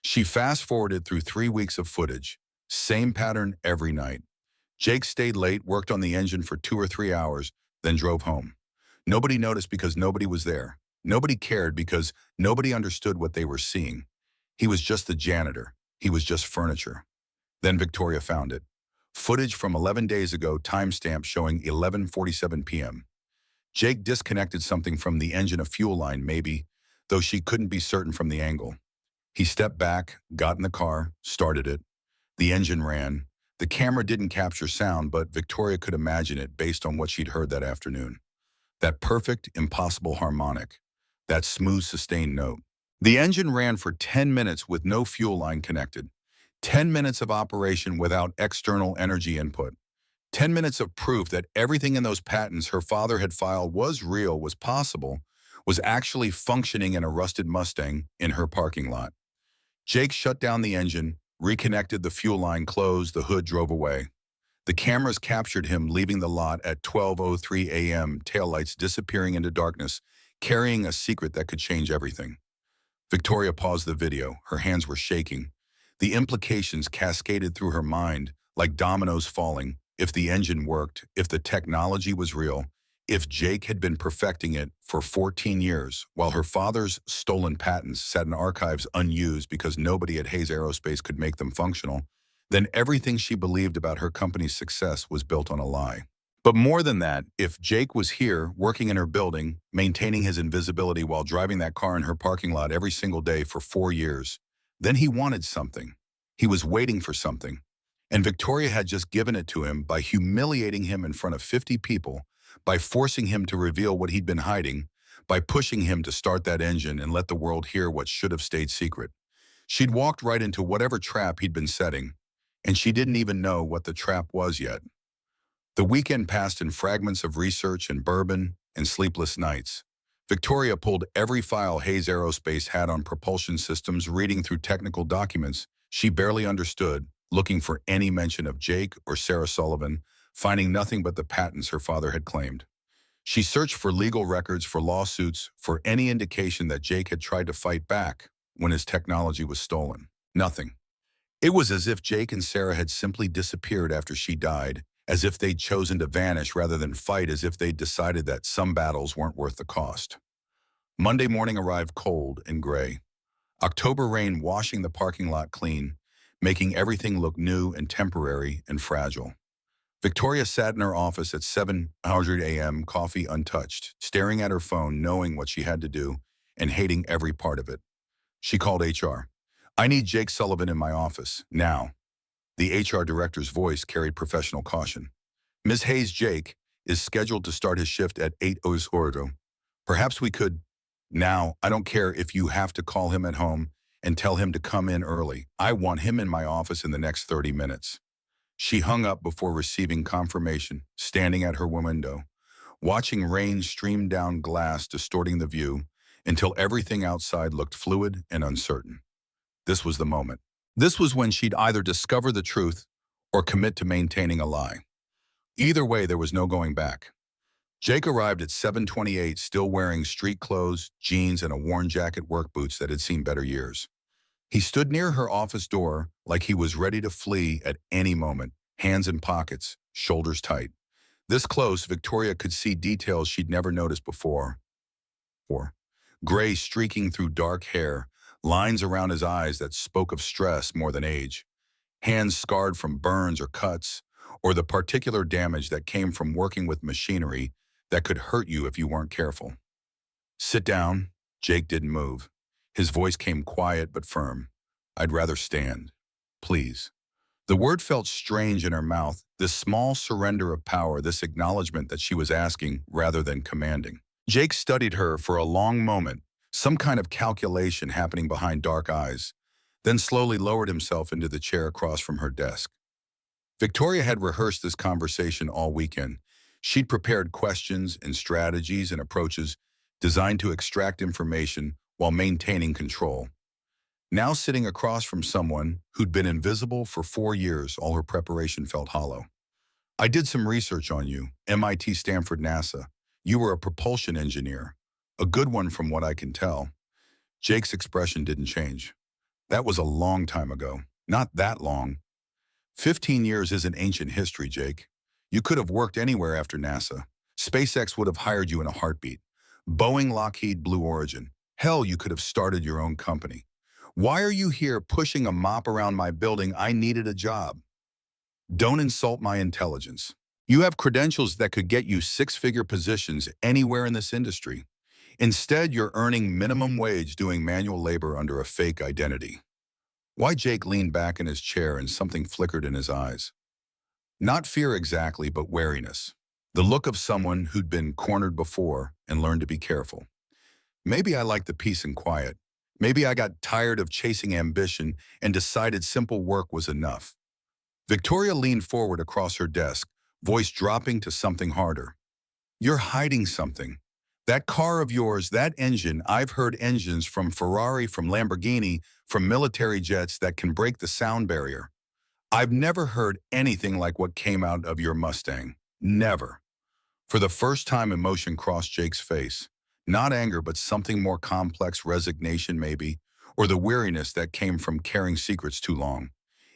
She fast-forwarded through 3 weeks of footage. Same pattern every night. Jake stayed late, worked on the engine for 2 or 3 hours, then drove home. Nobody noticed because nobody was there. Nobody cared because nobody understood what they were seeing. He was just the janitor. He was just furniture. Then Victoria found it. Footage from 11 days ago, timestamp showing 11:47 p.m. Jake disconnected something from the engine, a fuel line maybe, though she couldn't be certain from the angle. He stepped back, got in the car, started it. The engine ran. The camera didn't capture sound, but Victoria could imagine it based on what she'd heard that afternoon. That perfect, impossible harmonic. That smooth, sustained note. The engine ran for 10 minutes with no fuel line connected. 10 minutes of operation without external energy input. 10 minutes of proof that everything in those patents her father had filed was real, was possible, was actually functioning in a rusted Mustang in her parking lot. Jake shut down the engine, reconnected the fuel line, closed, the hood, drove away. The cameras captured him leaving the lot at 12:03 a.m., taillights disappearing into darkness, carrying a secret that could change everything. Victoria paused the video. Her hands were shaking. The implications cascaded through her mind like dominoes falling. If the engine worked, if the technology was real, if Jake had been perfecting it for 14 years, while her father's stolen patents sat in archives unused because nobody at Hayes Aerospace could make them functional, then everything she believed about her company's success was built on a lie. But more than that, if Jake was here, working in her building, maintaining his invisibility while driving that car in her parking lot every single day for 4 years, then he wanted something. He was waiting for something. And Victoria had just given it to him by humiliating him in front of 50 people, by forcing him to reveal what he'd been hiding, by pushing him to start that engine and let the world hear what should have stayed secret. She'd walked right into whatever trap he'd been setting, and she didn't even know what the trap was yet. The weekend passed in fragments of research and bourbon and sleepless nights. Victoria pulled every file Hayes Aerospace had on propulsion systems, reading through technical documents she barely understood, looking for any mention of Jake or Sarah Sullivan, finding nothing but the patents her father had claimed. She searched for legal records, for lawsuits, for any indication that Jake had tried to fight back when his technology was stolen. Nothing. It was as if Jake and Sarah had simply disappeared after she died, as if they'd chosen to vanish rather than fight, as if they'd decided that some battles weren't worth the cost. Monday morning arrived cold and gray. October rain washing the parking lot clean, making everything look new and temporary and fragile. Victoria sat in her office at 7:00 a.m., coffee untouched, staring at her phone, knowing what she had to do and hating every part of it. She called HR. "I need Jake Sullivan in my office, now." The HR director's voice carried professional caution. "Ms. Hayes, Jake is scheduled to start his shift at 8:00. Perhaps we could. Now, I don't care if you have to call him at home and tell him to come in early. I want him in my office in the next 30 minutes. She hung up before receiving confirmation, standing at her window, watching rain stream down glass, distorting the view, until everything outside looked fluid and uncertain. This was the moment. This was when she'd either discover the truth or commit to maintaining a lie. Either way, there was no going back. Jake arrived at 7:28, still wearing street clothes, jeans, and a worn jacket, work boots that had seen better years. He stood near her office door like he was ready to flee at any moment, hands in pockets, shoulders tight. This close, Victoria could see details she'd never noticed before. Gray streaking through dark hair, lines around his eyes that spoke of stress more than age, hands scarred from burns or cuts, or the particular damage that came from working with machinery that could hurt you if you weren't careful. Sit down. Jake didn't move. His voice came quiet but firm. I'd rather stand. Please. The word felt strange in her mouth, this small surrender of power, this acknowledgement that she was asking rather than commanding. Jake studied her for a long moment, some kind of calculation happening behind dark eyes, then slowly lowered himself into the chair across from her desk. Victoria had rehearsed this conversation all weekend. She'd prepared questions and strategies and approaches designed to extract information while maintaining control. Now sitting across from someone who'd been invisible for 4 years, all her preparation felt hollow. I did some research on you, MIT, Stanford, NASA. You were a propulsion engineer. A good one from what I can tell. Jake's expression didn't change. That was a long time ago. Not that long. 15 years isn't ancient history, Jake. You could have worked anywhere after NASA. SpaceX would have hired you in a heartbeat. Boeing, Lockheed, Blue Origin. Hell, you could have started your own company. Why are you here pushing a mop around my building? I needed a job. Don't insult my intelligence. You have credentials that could get you six-figure positions anywhere in this industry. Instead, you're earning minimum wage doing manual labor under a fake identity. Why? Jake leaned back in his chair and something flickered in his eyes. Not fear exactly, but wariness. The look of someone who'd been cornered before and learned to be careful. Maybe I like the peace and quiet. Maybe I got tired of chasing ambition and decided simple work was enough. Victoria leaned forward across her desk, voice dropping to something harder. You're hiding something. That car of yours, that engine, I've heard engines from Ferrari, from Lamborghini, from military jets that can break the sound barrier. I've never heard anything like what came out of your Mustang. Never. For the first time, emotion crossed Jake's face. Not anger, but something more complex, resignation maybe, or the weariness that came from carrying secrets too long.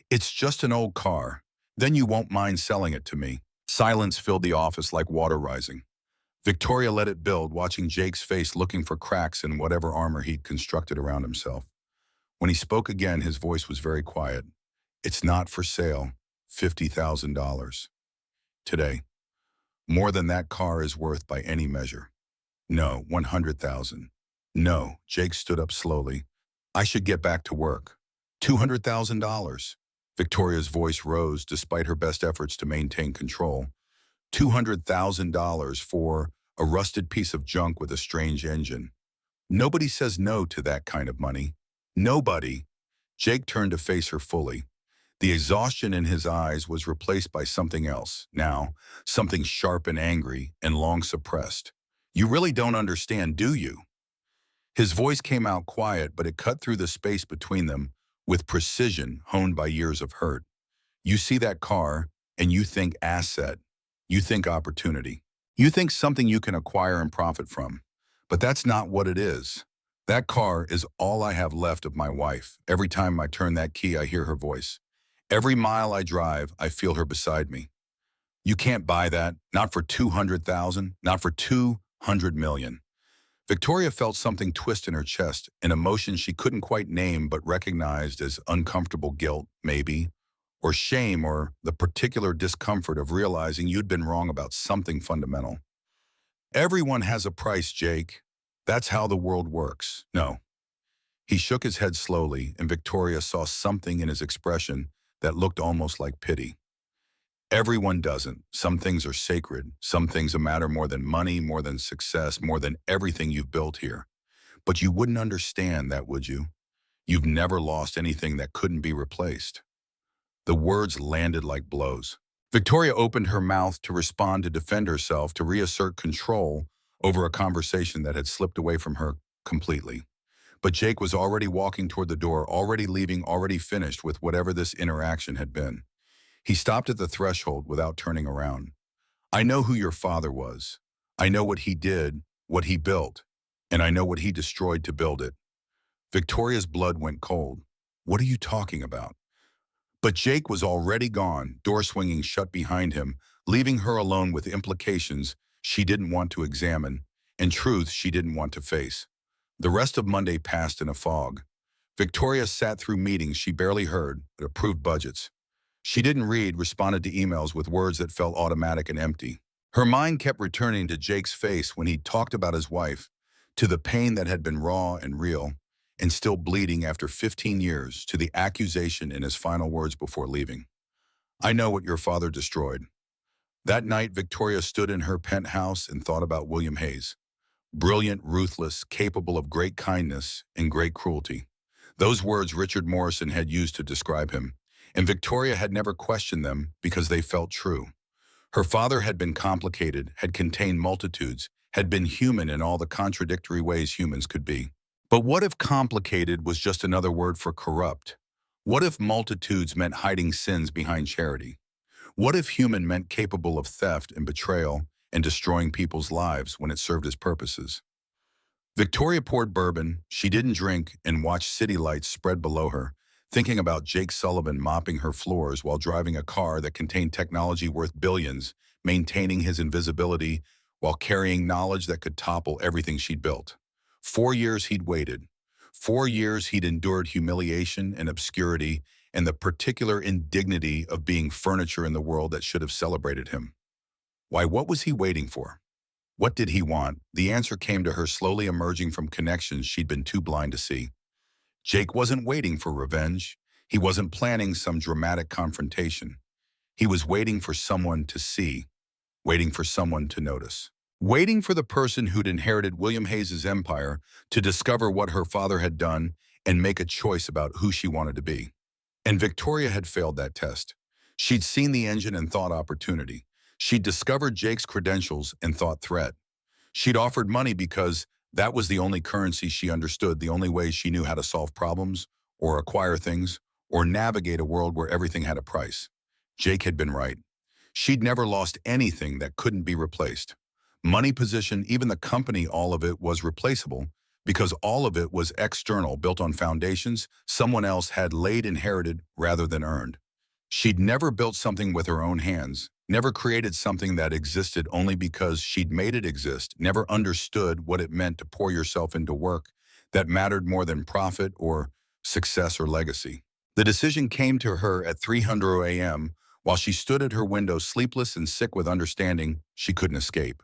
It's just an old car. Then you won't mind selling it to me. Silence filled the office like water rising. Victoria let it build, watching Jake's face looking for cracks in whatever armor he'd constructed around himself. When he spoke again, his voice was very quiet. It's not for sale. $50,000. Today. More than that car is worth by any measure. No, 100,000. No, Jake stood up slowly. I should get back to work. $200,000. Victoria's voice rose despite her best efforts to maintain control. $200,000 for a rusted piece of junk with a strange engine. Nobody says no to that kind of money. Nobody. Jake turned to face her fully. The exhaustion in his eyes was replaced by something else, now, something sharp and angry and long suppressed. You really don't understand, do you? His voice came out quiet, but it cut through the space between them with precision honed by years of hurt. You see that car, and you think asset. You think opportunity. You think something you can acquire and profit from. But that's not what it is. That car is all I have left of my wife. Every time I turn that key, I hear her voice. Every mile I drive, I feel her beside me. You can't buy that, not for 200,000, not for 200 million. Victoria felt something twist in her chest, an emotion she couldn't quite name but recognized as uncomfortable guilt, maybe, or shame, or the particular discomfort of realizing you'd been wrong about something fundamental. Everyone has a price, Jake. That's how the world works. No. He shook his head slowly, and Victoria saw something in his expression that looked almost like pity. Everyone doesn't. Some things are sacred. Some things matter more than money, more than success, more than everything you've built here. But you wouldn't understand that, would you? You've never lost anything that couldn't be replaced. The words landed like blows. Victoria opened her mouth to respond, to defend herself, to reassert control over a conversation that had slipped away from her completely. But Jake was already walking toward the door, already leaving, already finished with whatever this interaction had been. He stopped at the threshold without turning around. I know who your father was. I know what he did, what he built, and I know what he destroyed to build it. Victoria's blood went cold. What are you talking about? But Jake was already gone, door swinging shut behind him, leaving her alone with implications she didn't want to examine and truths she didn't want to face. The rest of Monday passed in a fog. Victoria sat through meetings she barely heard, but approved budgets. She didn't read, responded to emails with words that felt automatic and empty. Her mind kept returning to Jake's face when he talked about his wife, to the pain that had been raw and real, and still bleeding after 15 years, to the accusation in his final words before leaving. I know what your father destroyed. That night, Victoria stood in her penthouse and thought about William Hayes. Brilliant, ruthless, capable of great kindness and great cruelty. Those words Richard Morrison had used to describe him, and Victoria had never questioned them because they felt true. Her father had been complicated, had contained multitudes, had been human in all the contradictory ways humans could be. But what if complicated was just another word for corrupt? What if multitudes meant hiding sins behind charity? What if human meant capable of theft and betrayal and destroying people's lives when it served his purposes? Victoria poured bourbon, she didn't drink, and watched city lights spread below her, thinking about Jake Sullivan mopping her floors while driving a car that contained technology worth billions, maintaining his invisibility while carrying knowledge that could topple everything she'd built. 4 years he'd waited. 4 years he'd endured humiliation and obscurity and the particular indignity of being furniture in the world that should have celebrated him. Why, what was he waiting for? What did he want? The answer came to her slowly emerging from connections she'd been too blind to see. Jake wasn't waiting for revenge. He wasn't planning some dramatic confrontation. He was waiting for someone to see, waiting for someone to notice. Waiting for the person who'd inherited William Hayes's empire to discover what her father had done and make a choice about who she wanted to be. And Victoria had failed that test. She'd seen the engine and thought opportunity. She'd discovered Jake's credentials and thought threat. She'd offered money because that was the only currency she understood, the only way she knew how to solve problems, or acquire things, or navigate a world where everything had a price. Jake had been right. She'd never lost anything that couldn't be replaced. Money, position, even the company, all of it was replaceable because all of it was external, built on foundations someone else had laid, inherited rather than earned. She'd never built something with her own hands, never created something that existed only because she'd made it exist, never understood what it meant to pour yourself into work that mattered more than profit or success or legacy. The decision came to her at 3:00 a.m. while she stood at her window, sleepless and sick with understanding she couldn't escape.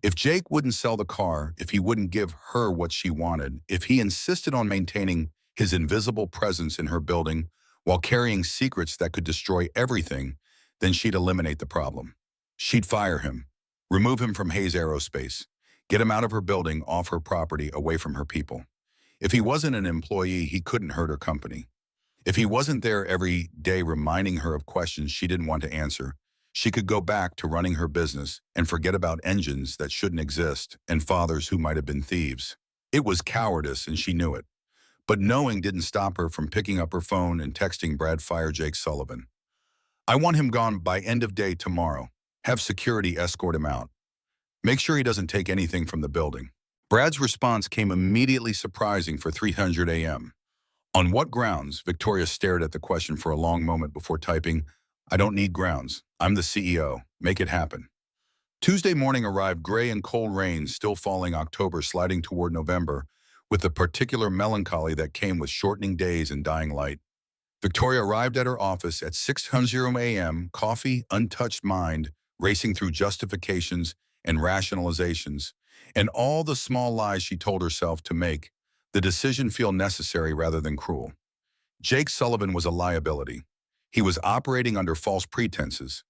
If Jake wouldn't sell the car, if he wouldn't give her what she wanted, if he insisted on maintaining his invisible presence in her building while carrying secrets that could destroy everything, then she'd eliminate the problem. She'd fire him, remove him from Hayes Aerospace, get him out of her building, off her property, away from her people. If he wasn't an employee, he couldn't hurt her company. If he wasn't there every day reminding her of questions she didn't want to answer, she could go back to running her business and forget about engines that shouldn't exist and fathers who might have been thieves. It was cowardice, and she knew it. But knowing didn't stop her from picking up her phone and texting Brad, "Fire Jake Sullivan. I want him gone by end of day tomorrow. Have security escort him out. Make sure he doesn't take anything from the building." Brad's response came immediately surprising for 3:00 a.m. On what grounds? Victoria stared at the question for a long moment before typing, "I don't need grounds. I'm the CEO. Make it happen." Tuesday morning arrived, gray and cold rain still falling, October sliding toward November, with the particular melancholy that came with shortening days and dying light. Victoria arrived at her office at 6:00 a.m., coffee, untouched mind, racing through justifications and rationalizations, and all the small lies she told herself to make the decision feel necessary rather than cruel. Jake Sullivan was a liability. He was operating under false pretenses.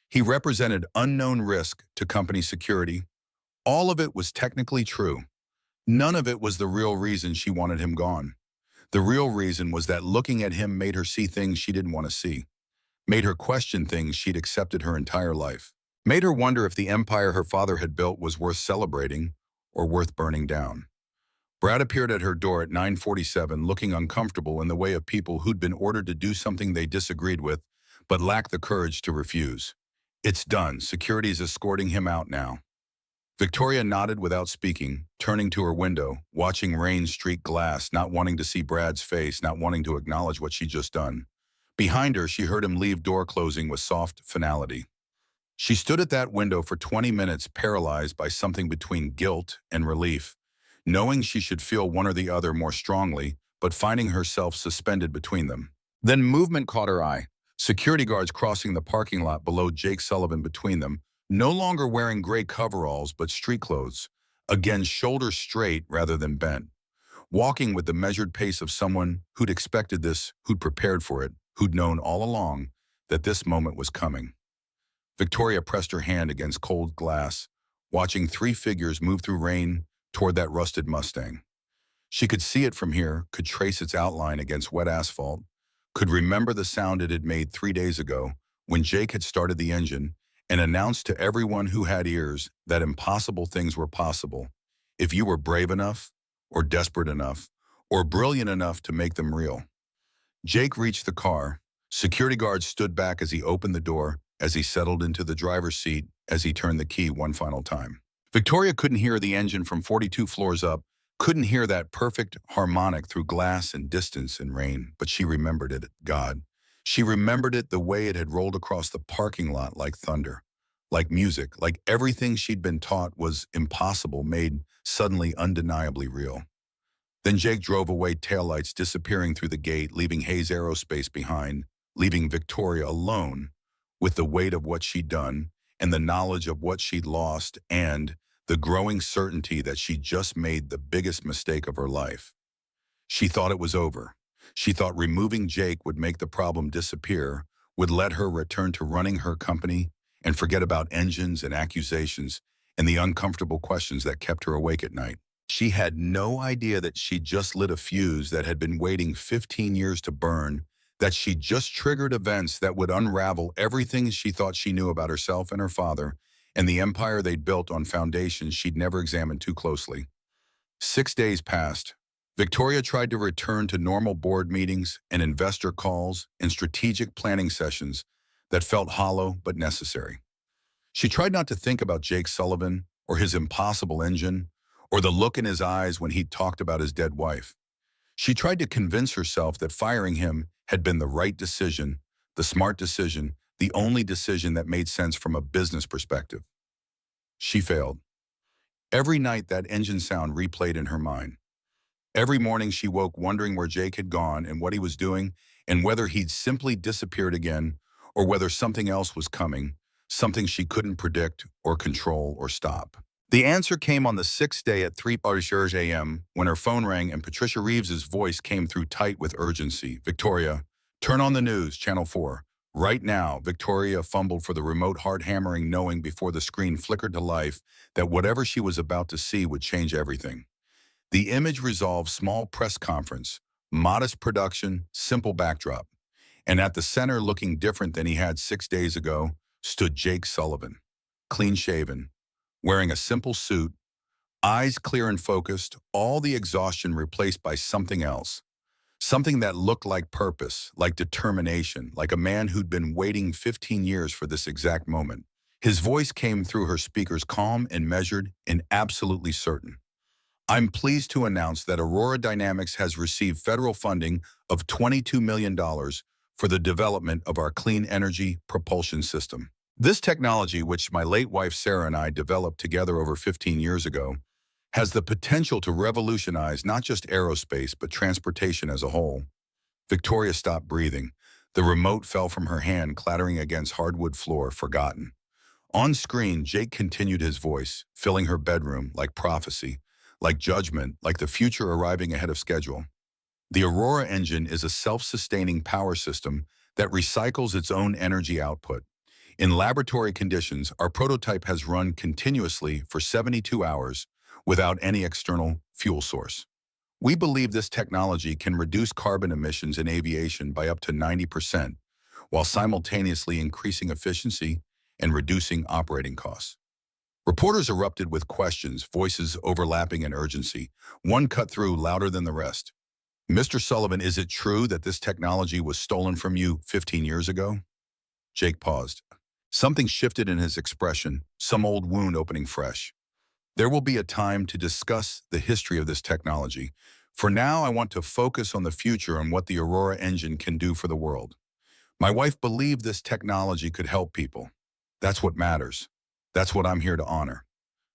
He represented unknown risk to company security. All of it was technically true. None of it was the real reason she wanted him gone. The real reason was that looking at him made her see things she didn't want to see. made her question things she'd accepted her entire life, made her wonder if the empire her father had built was worth celebrating or worth burning down. Brad appeared at her door at 9:47, looking uncomfortable in the way of people who'd been ordered to do something they disagreed with, but lacked the courage to refuse. It's done. Security's escorting him out now. Victoria nodded without speaking, turning to her window, watching rain streak glass, not wanting to see Brad's face, not wanting to acknowledge what she'd just done. Behind her, she heard him leave, door closing with soft finality. She stood at that window for 20 minutes, paralyzed by something between guilt and relief, knowing she should feel one or the other more strongly, but finding herself suspended between them. Then movement caught her eye. Security guards crossing the parking lot below, Jake Sullivan between them, no longer wearing gray coveralls but street clothes, again shoulders straight rather than bent, walking with the measured pace of someone who'd expected this, who'd prepared for it, who'd known all along that this moment was coming. Victoria pressed her hand against cold glass, watching three figures move through rain toward that rusted Mustang. She could see it from here, could trace its outline against wet asphalt, could remember the sound it had made 3 days ago when Jake had started the engine and announced to everyone who had ears that impossible things were possible if you were brave enough, or desperate enough, or brilliant enough to make them real. Jake reached the car. Security guards stood back as he opened the door, as he settled into the driver's seat, as he turned the key one final time. Victoria couldn't hear the engine from 42 floors up, couldn't hear that perfect harmonic through glass and distance and rain, but she remembered it, God. She remembered it the way it had rolled across the parking lot like thunder, like music, like everything she'd been taught was impossible made suddenly undeniably real. Then Jake drove away, taillights disappearing through the gate, leaving Hayes Aerospace behind, leaving Victoria alone with the weight of what she'd done and the knowledge of what she'd lost and the growing certainty that she'd just made the biggest mistake of her life. She thought it was over. She thought removing Jake would make the problem disappear, would let her return to running her company and forget about engines and accusations and the uncomfortable questions that kept her awake at night. She had no idea that she'd just lit a fuse that had been waiting 15 years to burn, that she'd just triggered events that would unravel everything she thought she knew about herself and her father and the empire they'd built on foundations she'd never examined too closely. 6 days passed. Victoria tried to return to normal board meetings and investor calls and strategic planning sessions that felt hollow but necessary. She tried not to think about Jake Sullivan or his impossible engine or the look in his eyes when he talked about his dead wife. She tried to convince herself that firing him had been the right decision, the smart decision, the only decision that made sense from a business perspective. She failed. Every night that engine sound replayed in her mind. Every morning she woke wondering where Jake had gone and what he was doing and whether he'd simply disappeared again or whether something else was coming, something she couldn't predict or control or stop. The answer came on the 6th day at 3:40 a.m. when her phone rang and Patricia Reeves's voice came through tight with urgency. Victoria, turn on the news, Channel 4. Right now. Victoria fumbled for the remote, hard-hammering knowing before the screen flickered to life that whatever she was about to see would change everything. The image resolved: small press conference, modest production, simple backdrop. And at the center, looking different than he had 6 days ago, stood Jake Sullivan, clean-shaven, wearing a simple suit, eyes clear and focused, all the exhaustion replaced by something else. Something that looked like purpose, like determination, like a man who'd been waiting 15 years for this exact moment. His voice came through her speakers, calm and measured and absolutely certain. I'm pleased to announce that Aurora Dynamics has received federal funding of $22 million for the development of our clean energy propulsion system. This technology, which my late wife Sarah and I developed together over 15 years ago, has the potential to revolutionize not just aerospace, but transportation as a whole. Victoria stopped breathing. The remote fell from her hand, clattering against hardwood floor, forgotten. On screen, Jake continued his voice, filling her bedroom like prophecy, like judgment, like the future arriving ahead of schedule. The Aurora engine is a self-sustaining power system that recycles its own energy output. In laboratory conditions, our prototype has run continuously for 72 hours without any external fuel source. We believe this technology can reduce carbon emissions in aviation by up to 90%, while simultaneously increasing efficiency and reducing operating costs. Reporters erupted with questions, voices overlapping in urgency. One cut through louder than the rest. "Mr. Sullivan, is it true that this technology was stolen from you 15 years ago?" Jake paused. Something shifted in his expression, some old wound opening fresh. "There will be a time to discuss the history of this technology. For now, I want to focus on the future and what the Aurora engine can do for the world. My wife believed this technology could help people. That's what matters. That's what I'm here to honor."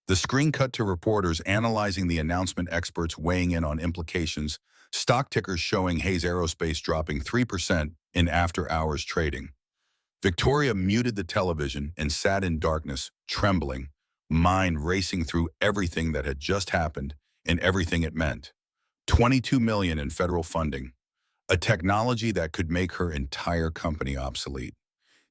The screen cut to reporters analyzing the announcement, experts weighing in on implications, stock tickers showing Hayes Aerospace dropping 3% in after-hours trading. Victoria muted the television and sat in darkness, trembling, mind racing through everything that had just happened and everything it meant. 22 million in federal funding, a technology that could make her entire company obsolete.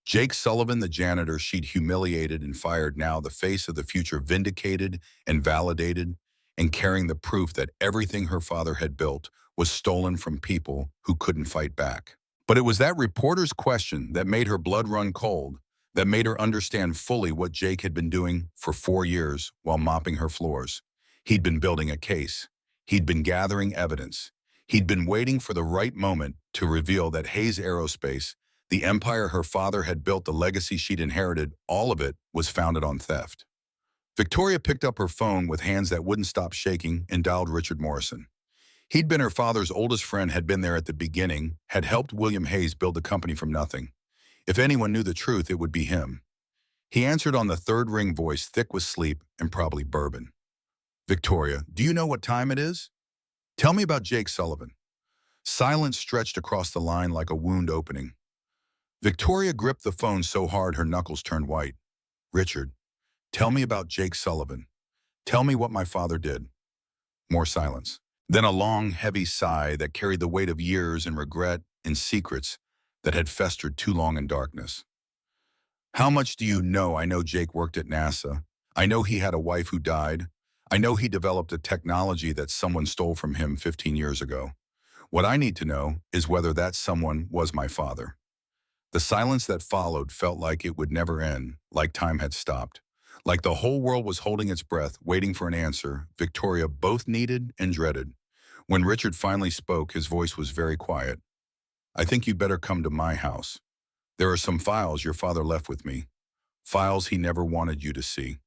Jake Sullivan, the janitor she'd humiliated and fired, now the face of the future, vindicated and validated, and carrying the proof that everything her father had built was stolen from people who couldn't fight back. But it was that reporter's question that made her blood run cold, that made her understand fully what Jake had been doing for 4 years while mopping her floors. He'd been building a case. He'd been gathering evidence. He'd been waiting for the right moment to reveal that Hayes Aerospace, the empire her father had built, the legacy she'd inherited, all of it was founded on theft. Victoria picked up her phone with hands that wouldn't stop shaking and dialed Richard Morrison. He'd been her father's oldest friend, had been there at the beginning, had helped William Hayes build the company from nothing. If anyone knew the truth, it would be him. He answered on the third ring, voice thick with sleep and probably bourbon. "Victoria, do you know what time it is? Tell me about Jake Sullivan." Silence stretched across the line like a wound opening. Victoria gripped the phone so hard her knuckles turned white. "Richard, tell me about Jake Sullivan. Tell me what my father did." More silence. Then a long, heavy sigh that carried the weight of years and regret and secrets that had festered too long in darkness. "How much do you know?" "I know Jake worked at NASA. I know he had a wife who died. I know he developed a technology that someone stole from him 15 years ago. What I need to know is whether that someone was my father." The silence that followed felt like it would never end, like time had stopped, like the whole world was holding its breath, waiting for an answer Victoria both needed and dreaded. When Richard finally spoke, his voice was very quiet. "I think you better come to my house. There are some files your father left with me, files he never wanted you to see."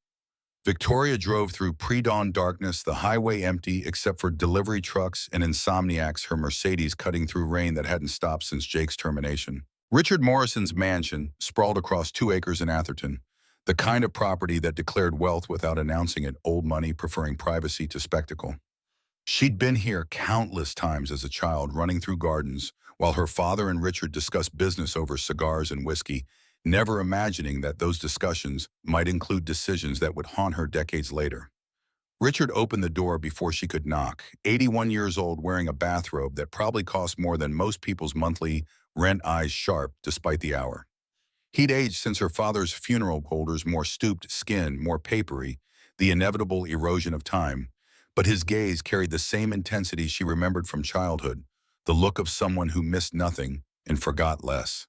Victoria drove through pre-dawn darkness, the highway empty except for delivery trucks and insomniacs, her Mercedes cutting through rain that hadn't stopped since Jake's termination. Richard Morrison's mansion sprawled across 2 acres in Atherton, the kind of property that declared wealth without announcing it, old money preferring privacy to spectacle. She'd been here countless times as a child, running through gardens, while her father and Richard discussed business over cigars and whiskey, never imagining that those discussions might include decisions that would haunt her decades later. Richard opened the door before she could knock, 81 years old, wearing a bathrobe that probably cost more than most people's monthly rent, eyes sharp despite the hour. He'd aged since her father's funeral, holders more stooped, skin more papery, the inevitable erosion of time. But his gaze carried the same intensity she remembered from childhood, the look of someone who missed nothing and forgot less.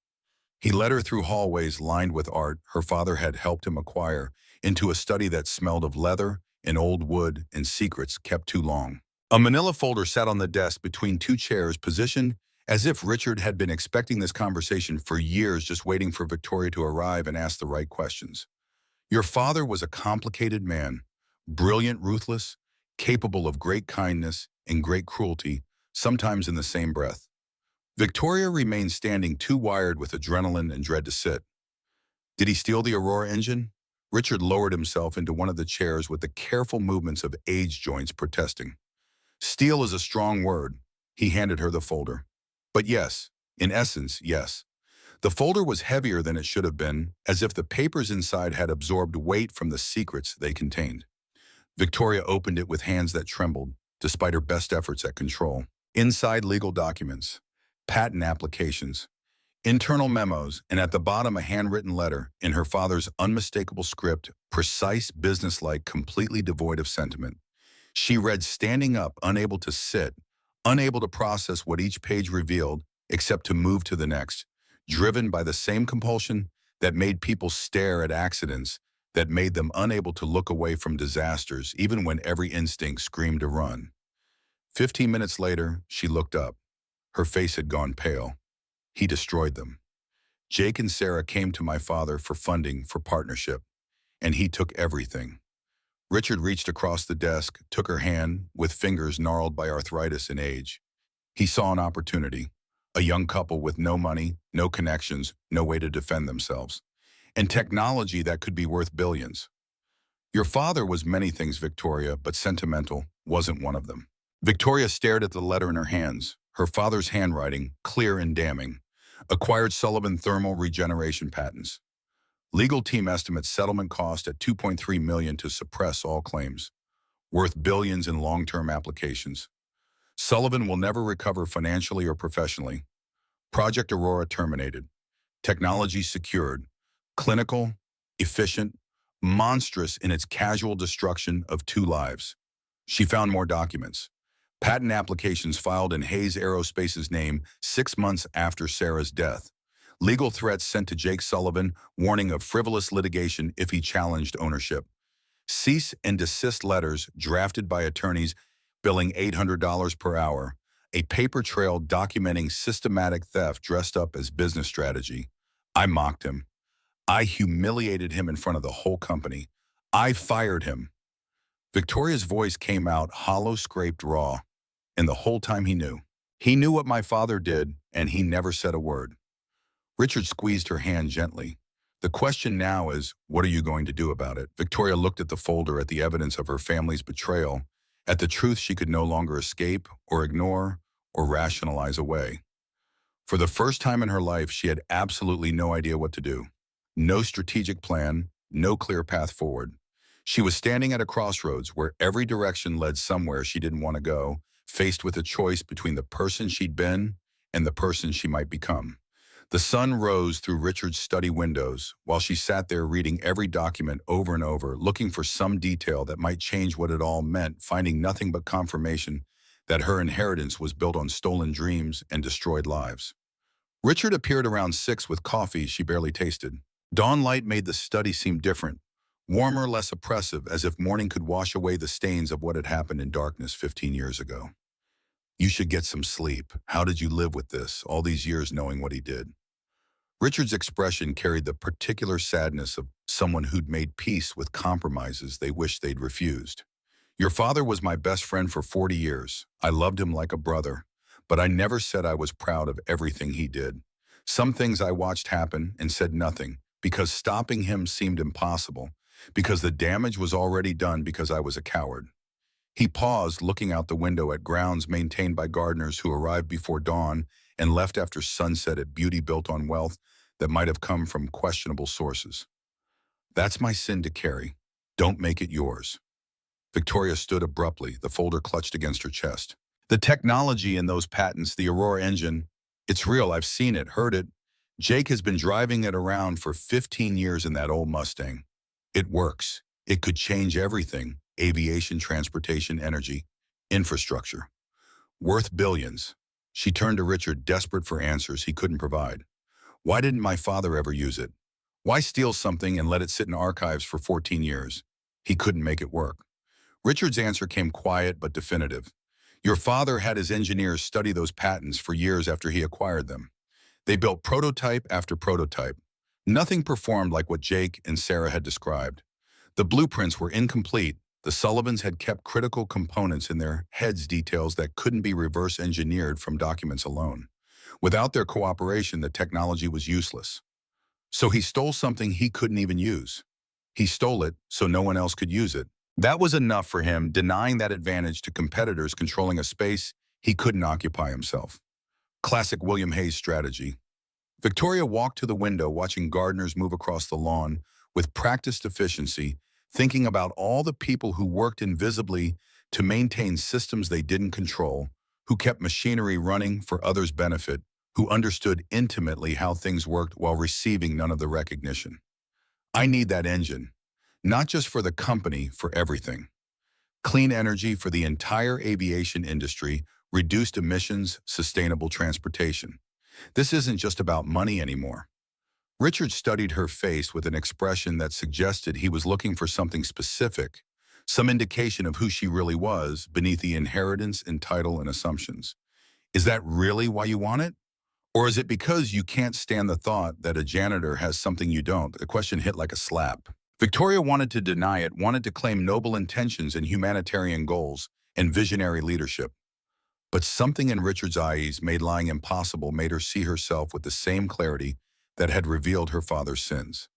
He led her through hallways lined with art her father had helped him acquire, into a study that smelled of leather and old wood and secrets kept too long. A manila folder sat on the desk between 2 chairs, positioned as if Richard had been expecting this conversation for years, just waiting for Victoria to arrive and ask the right questions. "Your father was a complicated man, brilliant, ruthless, capable of great kindness and great cruelty, sometimes in the same breath." Victoria remained standing, too wired with adrenaline and dread to sit. "Did he steal the Aurora engine?" Richard lowered himself into one of the chairs with the careful movements of age joints protesting. "Steal is a strong word." He handed her the folder. "But yes, in essence, yes." The folder was heavier than it should have been, as if the papers inside had absorbed weight from the secrets they contained. Victoria opened it with hands that trembled, despite her best efforts at control. Inside, legal documents, patent applications, internal memos, and at the bottom a handwritten letter in her father's unmistakable script, precise, businesslike, completely devoid of sentiment. She read standing up, unable to sit, unable to process what each page revealed, except to move to the next. driven by the same compulsion that made people stare at accidents, that made them unable to look away from disasters even when every instinct screamed to run. 15 minutes later, she looked up. Her face had gone pale. He destroyed them. Jake and Sarah came to my father for funding, for partnership, and he took everything. Richard reached across the desk, took her hand, with fingers gnarled by arthritis and age. He saw an opportunity, a young couple with no money, no connections, no way to defend themselves, and technology that could be worth billions. Your father was many things, Victoria, but sentimental wasn't one of them. Victoria stared at the letter in her hands, her father's handwriting, clear and damning. Acquired Sullivan thermal regeneration patents. Legal team estimates settlement cost at $2.3 million to suppress all claims, worth billions in long-term applications. Sullivan will never recover financially or professionally. Project Aurora terminated. Technology secured. Clinical, efficient, monstrous in its casual destruction of 2 lives. She found more documents. Patent applications filed in Hayes Aerospace's name 6 months after Sarah's death. Legal threats sent to Jake Sullivan, warning of frivolous litigation if he challenged ownership. Cease and desist letters drafted by attorneys billing $800 per hour. A paper trail documenting systematic theft dressed up as business strategy. I mocked him. I humiliated him in front of the whole company. I fired him. Victoria's voice came out hollow, scraped, raw. And the whole time he knew. He knew what my father did, and he never said a word. Richard squeezed her hand gently. The question now is, what are you going to do about it? Victoria looked at the folder, at the evidence of her family's betrayal, at the truth she could no longer escape or ignore or rationalize away. For the first time in her life, she had absolutely no idea what to do. No strategic plan, no clear path forward. She was standing at a crossroads where every direction led somewhere she didn't want to go, faced with a choice between the person she'd been and the person she might become. The sun rose through Richard's study windows while she sat there reading every document over and over, looking for some detail that might change what it all meant, finding nothing but confirmation that her inheritance was built on stolen dreams and destroyed lives. Richard appeared around 6 with coffee she barely tasted. Dawn light made the study seem different, warmer, less oppressive, as if morning could wash away the stains of what had happened in darkness 15 years ago. You should get some sleep. How did you live with this, all these years knowing what he did? Richard's expression carried the particular sadness of someone who'd made peace with compromises they wished they'd refused. Your father was my best friend for 40 years. I loved him like a brother, but I never said I was proud of everything he did. Some things I watched happen and said nothing, because stopping him seemed impossible, because the damage was already done, because I was a coward. He paused, looking out the window at grounds maintained by gardeners who arrived before dawn and left after sunset at beauty built on wealth that might have come from questionable sources. That's my sin to carry. Don't make it yours. Victoria stood abruptly, the folder clutched against her chest. The technology in those patents, the Aurora engine, it's real. I've seen it, heard it. Jake has been driving it around for 15 years in that old Mustang. It works. It could change everything. Aviation, transportation, energy, infrastructure. Worth billions. She turned to Richard, desperate for answers he couldn't provide. Why didn't my father ever use it? Why steal something and let it sit in archives for 14 years? He couldn't make it work. Richard's answer came quiet but definitive. Your father had his engineers study those patents for years after he acquired them. They built prototype after prototype. Nothing performed like what Jake and Sarah had described. The blueprints were incomplete. The Sullivans had kept critical components in their heads, details that couldn't be reverse engineered from documents alone. Without their cooperation, the technology was useless. So he stole something he couldn't even use. He stole it so no one else could use it. That was enough for him, denying that advantage to competitors controlling a space he couldn't occupy himself. Classic William Hayes strategy. Victoria walked to the window, watching gardeners move across the lawn with practiced efficiency, thinking about all the people who worked invisibly to maintain systems they didn't control, who kept machinery running for others' benefit, who understood intimately how things worked while receiving none of the recognition. I need that engine, not just for the company, for everything. Clean energy for the entire aviation industry, reduced emissions, sustainable transportation. This isn't just about money anymore. Richard studied her face with an expression that suggested he was looking for something specific, some indication of who she really was beneath the inheritance and title and assumptions. Is that really why you want it? Or is it because you can't stand the thought that a janitor has something you don't? The question hit like a slap. Victoria wanted to deny it, wanted to claim noble intentions and humanitarian goals and visionary leadership. But something in Richard's eyes made lying impossible, made her see herself with the same clarity that had revealed her father's sins.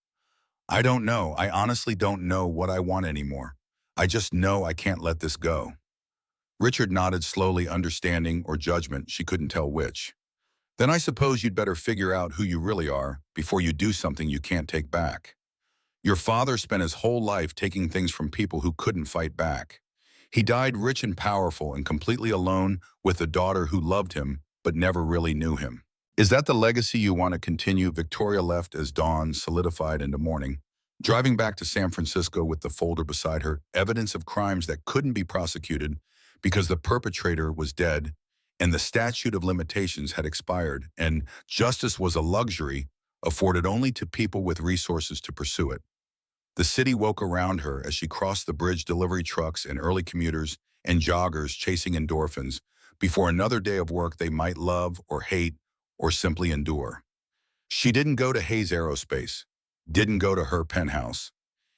I don't know. I honestly don't know what I want anymore. I just know I can't let this go. Richard nodded slowly, understanding or judgment, she couldn't tell which. Then I suppose you'd better figure out who you really are before you do something you can't take back. Your father spent his whole life taking things from people who couldn't fight back. He died rich and powerful and completely alone with a daughter who loved him but never really knew him. Is that the legacy you want to continue? Victoria left as dawn solidified into morning, driving back to San Francisco with the folder beside her, evidence of crimes that couldn't be prosecuted because the perpetrator was dead and the statute of limitations had expired, and justice was a luxury afforded only to people with resources to pursue it. The city woke around her as she crossed the bridge, delivery trucks and early commuters and joggers chasing endorphins before another day of work they might love or hate or simply endure. She didn't go to Hayes Aerospace, didn't go to her penthouse.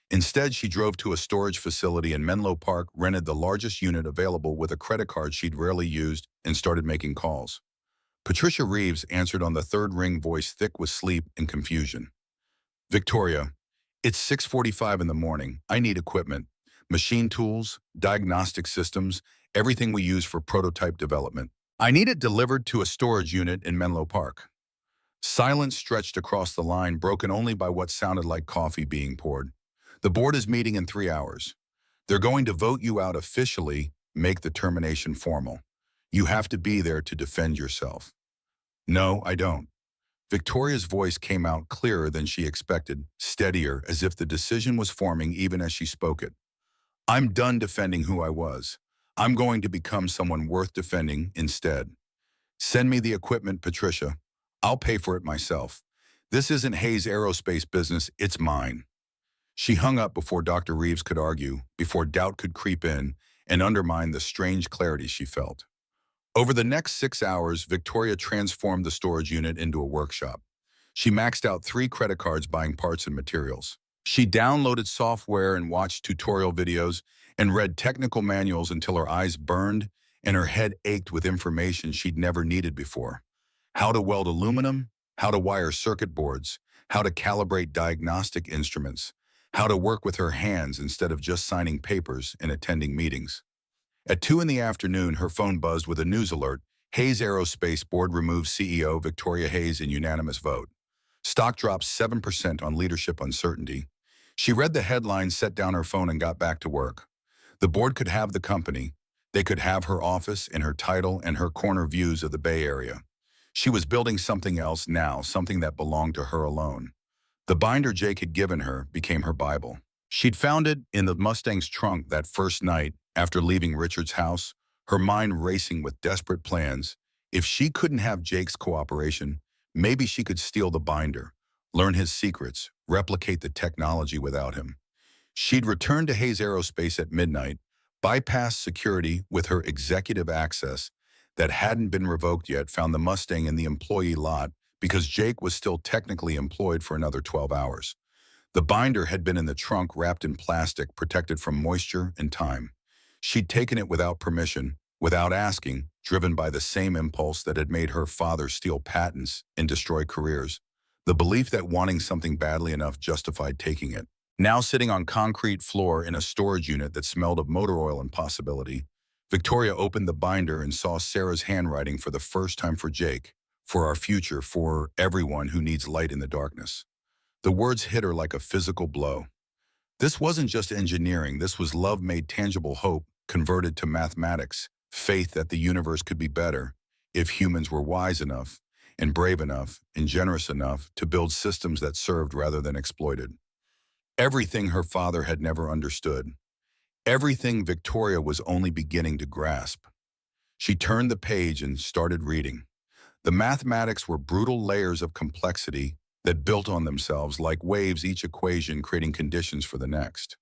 Instead, she drove to a storage facility in Menlo Park, rented the largest unit available with a credit card she'd rarely used, and started making calls. Patricia Reeves answered on the third ring, voice thick with sleep and confusion. Victoria, it's 6:45 in the morning. I need equipment, machine tools, diagnostic systems, everything we use for prototype development. I need it delivered to a storage unit in Menlo Park. Silence stretched across the line, broken only by what sounded like coffee being poured. The board is meeting in 3 hours. They're going to vote you out officially, make the termination formal. You have to be there to defend yourself. No, I don't. Victoria's voice came out clearer than she expected, steadier, as if the decision was forming even as she spoke it. I'm done defending who I was. I'm going to become someone worth defending instead. Send me the equipment, Patricia. I'll pay for it myself. This isn't Hayes Aerospace business, it's mine. She hung up before Dr. Reeves could argue, before doubt could creep in and undermine the strange clarity she felt. Over the next 6 hours, Victoria transformed the storage unit into a workshop. She maxed out 3 credit cards buying parts and materials. She downloaded software and watched tutorial videos and read technical manuals until her eyes burned and her head ached with information she'd never needed before. How to weld aluminum, how to wire circuit boards, how to calibrate diagnostic instruments, how to work with her hands instead of just signing papers and attending meetings. At 2 in the afternoon, her phone buzzed with a news alert. Hayes Aerospace Board removes CEO Victoria Hayes in unanimous vote. Stock drops 7% on leadership uncertainty. She read the headline, set down her phone, and got back to work. The board could have the company. They could have her office and her title and her corner views of the Bay Area. She was building something else now, something that belonged to her alone. The binder Jake had given her became her Bible. She'd found it in the Mustang's trunk that first night after leaving Richard's house, her mind racing with desperate plans. If she couldn't have Jake's cooperation, maybe she could steal the binder, learn his secrets, replicate the technology without him. She'd return to Hayes Aerospace at midnight, bypass security with her executive access that hadn't been revoked yet, found the Mustang in the employee lot because Jake was still technically employed for another 12 hours. The binder had been in the trunk, wrapped in plastic, protected from moisture and time. She'd taken it without permission, without asking, driven by the same impulse that had made her father steal patents and destroy careers. The belief that wanting something badly enough justified taking it. Now sitting on concrete floor in a storage unit that smelled of motor oil and possibility, Victoria opened the binder and saw Sarah's handwriting for the first time. For Jake, for our future, for everyone who needs light in the darkness. The words hit her like a physical blow. This wasn't just engineering, this was love made tangible, hope converted to mathematics, faith that the universe could be better if humans were wise enough and brave enough and generous enough to build systems that served rather than exploited. Everything her father had never understood. Everything Victoria was only beginning to grasp. She turned the page and started reading. The mathematics were brutal layers of complexity that built on themselves like waves, each equation creating conditions for the next.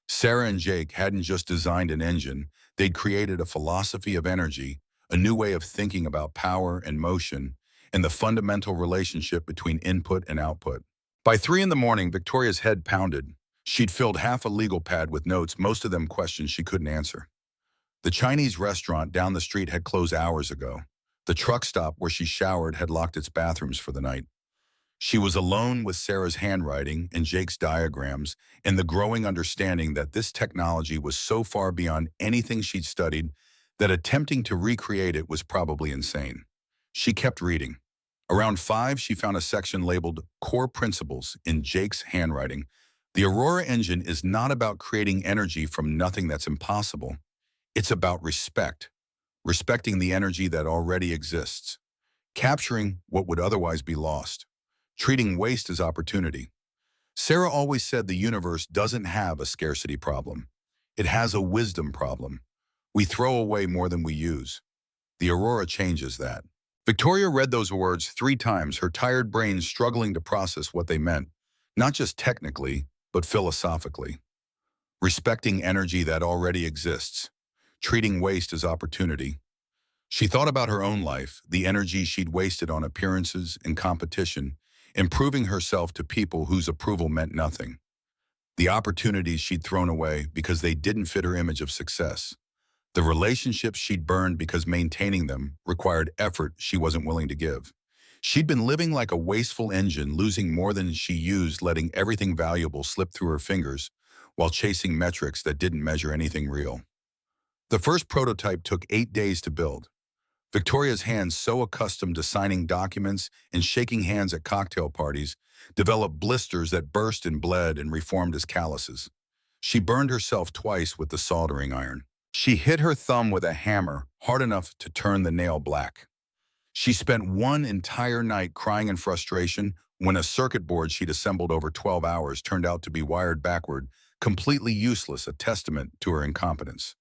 Sarah and Jake hadn't just designed an engine, they'd created a philosophy of energy, a new way of thinking about power and motion, and the fundamental relationship between input and output. By 3 in the morning, Victoria's head pounded. She'd filled half a legal pad with notes, most of them questions she couldn't answer. The Chinese restaurant down the street had closed hours ago. The truck stop where she showered had locked its bathrooms for the night. She was alone with Sarah's handwriting and Jake's diagrams and the growing understanding that this technology was so far beyond anything she'd studied that attempting to recreate it was probably insane. She kept reading. Around 5, she found a section labeled Core Principles in Jake's handwriting. The Aurora engine is not about creating energy from nothing that's impossible. It's about respect, respecting the energy that already exists, capturing what would otherwise be lost, treating waste as opportunity. Sarah always said the universe doesn't have a scarcity problem. It has a wisdom problem. We throw away more than we use. The Aurora changes that. Victoria read those words 3 times, her tired brain struggling to process what they meant, not just technically, but philosophically. Respecting energy that already exists, treating waste as opportunity. She thought about her own life, the energy she'd wasted on appearances and competition, improving herself to people whose approval meant nothing. The opportunities she'd thrown away because they didn't fit her image of success. The relationships she'd burned because maintaining them required effort she wasn't willing to give. She'd been living like a wasteful engine, losing more than she used, letting everything valuable slip through her fingers while chasing metrics that didn't measure anything real. The first prototype took 8 days to build. Victoria's hands, so accustomed to signing documents and shaking hands at cocktail parties, developed blisters that burst and bled and reformed as calluses. She burned herself twice with the soldering iron. She hit her thumb with a hammer hard enough to turn the nail black. She spent one entire night crying in frustration when a circuit board she'd assembled over 12 hours turned out to be wired backward, completely useless, a testament to her incompetence.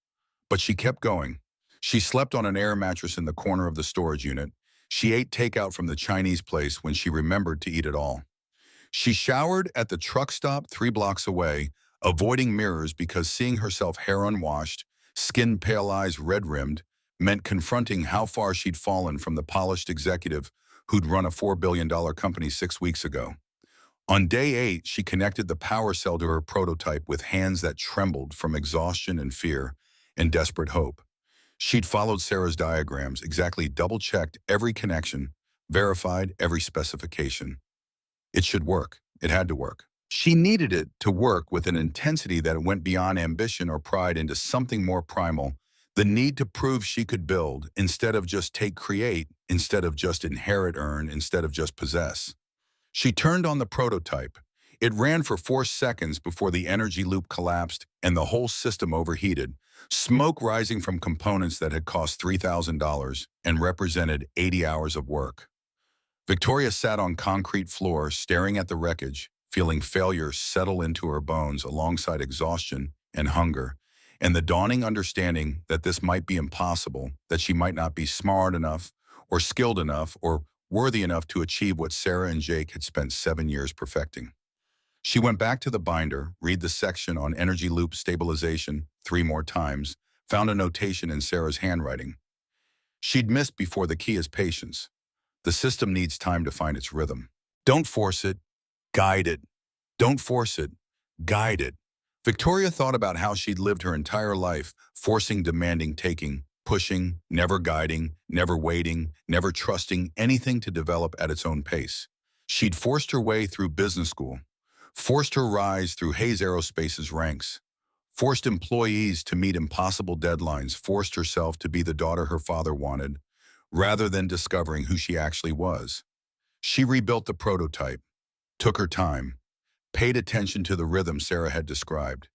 But she kept going. She slept on an air mattress in the corner of the storage unit. She ate takeout from the Chinese place when she remembered to eat it all. She showered at the truck stop 3 blocks away, avoiding mirrors because seeing herself hair unwashed, skin pale, eyes red-rimmed, meant confronting how far she'd fallen from the polished executive who'd run a $4 billion company 6 weeks ago. On day 8, she connected the power cell to her prototype with hands that trembled from exhaustion and fear and desperate hope. She'd followed Sarah's diagrams, exactly double-checked every connection, verified every specification. It should work. It had to work. She needed it to work with an intensity that went beyond ambition or pride into something more primal, the need to prove she could build instead of just create, instead of just inherit, earn, instead of just possess. She turned on the prototype. It ran for 4 seconds before the energy loop collapsed and the whole system overheated, smoke rising from components that had cost $3,000 and represented 80 hours of work. Victoria sat on concrete floor, staring at the wreckage, feeling failure settle into her bones alongside exhaustion and hunger, and the dawning understanding that this might be impossible, that she might not be smart enough or skilled enough or worthy enough to achieve what Sarah and Jake had spent 7 years perfecting. She went back to the binder, read the section on energy loop stabilization 3 more times, found a notation in Sarah's handwriting. She'd missed before the key is patience. The system needs time to find its rhythm. Don't force it, guide it. Don't force it, guide it. Victoria thought about how she'd lived her entire life, forcing, demanding, taking, pushing, never guiding, never waiting, never trusting anything to develop at its own pace. She'd forced her way through business school, forced her rise through Hayes Aerospace's ranks, forced employees to meet impossible deadlines, forced herself to be the daughter her father wanted, rather than discovering who she actually was. She rebuilt the prototype, took her time, paid attention to the rhythm Sarah had described.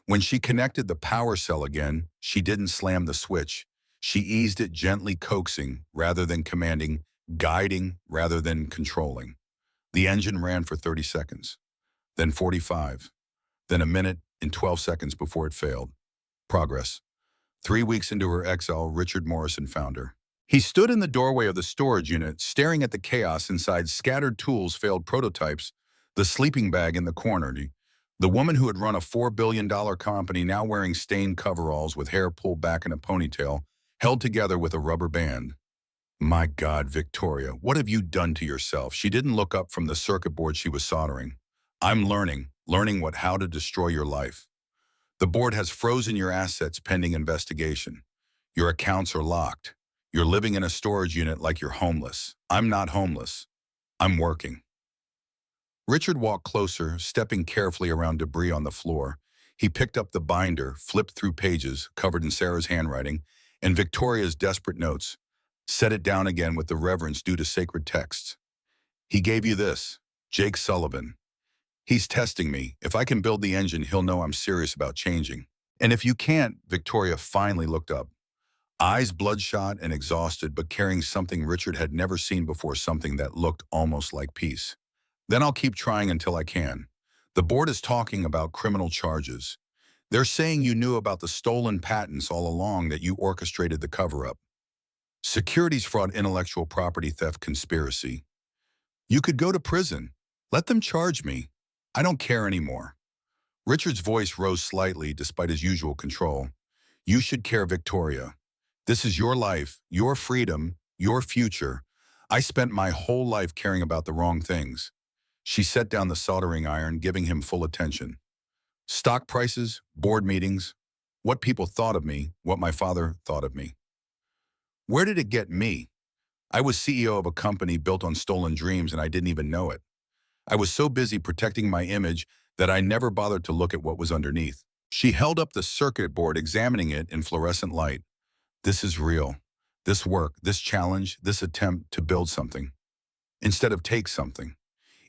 When she connected the power cell again, she didn't slam the switch. She eased it, gently coaxing rather than commanding, guiding rather than controlling. The engine ran for 30 seconds, then 45, then a minute and 12 seconds before it failed. Progress. 3 weeks into her exile, Richard Morrison found her. He stood in the doorway of the storage unit, staring at the chaos inside: scattered tools, failed prototypes, the sleeping bag in the corner. The woman who had run a $4 billion company, now wearing stained coveralls with hair pulled back in a ponytail, held together with a rubber band. My God, Victoria, what have you done to yourself? She didn't look up from the circuit board she was soldering. I'm learning how to destroy your life. The board has frozen your assets pending investigation. Your accounts are locked. You're living in a storage unit like you're homeless. I'm not homeless. I'm working. Richard walked closer, stepping carefully around debris on the floor. He picked up the binder, flipped through pages covered in Sarah's handwriting and Victoria's desperate notes, set it down again with the reverence due to sacred texts. He gave you this, Jake Sullivan. He's testing me. If I can build the engine, he'll know I'm serious about changing. And if you can't, Victoria finally looked up, eyes bloodshot and exhausted, but carrying something Richard had never seen before, something that looked almost like peace. Then I'll keep trying until I can. The board is talking about criminal charges. They're saying you knew about the stolen patents all along, that you orchestrated the cover-up. Securities fraud, intellectual property theft, conspiracy. You could go to prison. Let them charge me. I don't care anymore. Richard's voice rose slightly despite his usual control. You should care, Victoria. This is your life, your freedom, your future. I spent my whole life caring about the wrong things. She set down the soldering iron, giving him full attention. Stock prices, board meetings, what people thought of me, what my father thought of me. Where did it get me? I was CEO of a company built on stolen dreams and I didn't even know it. I was so busy protecting my image that I never bothered to look at what was underneath. She held up the circuit board, examining it in fluorescent light. This is real. This work, this challenge, this attempt to build something instead of take something.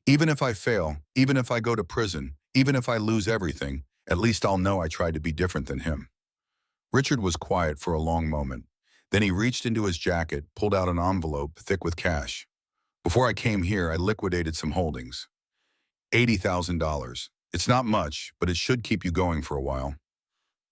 Even if I fail, even if I go to prison, even if I lose everything, at least I'll know I tried to be different than him. Richard was quiet for a long moment. Then he reached into his jacket, pulled out an envelope thick with cash. Before I came here, I liquidated some holdings. $80,000. It's not much, but it should keep you going for a while.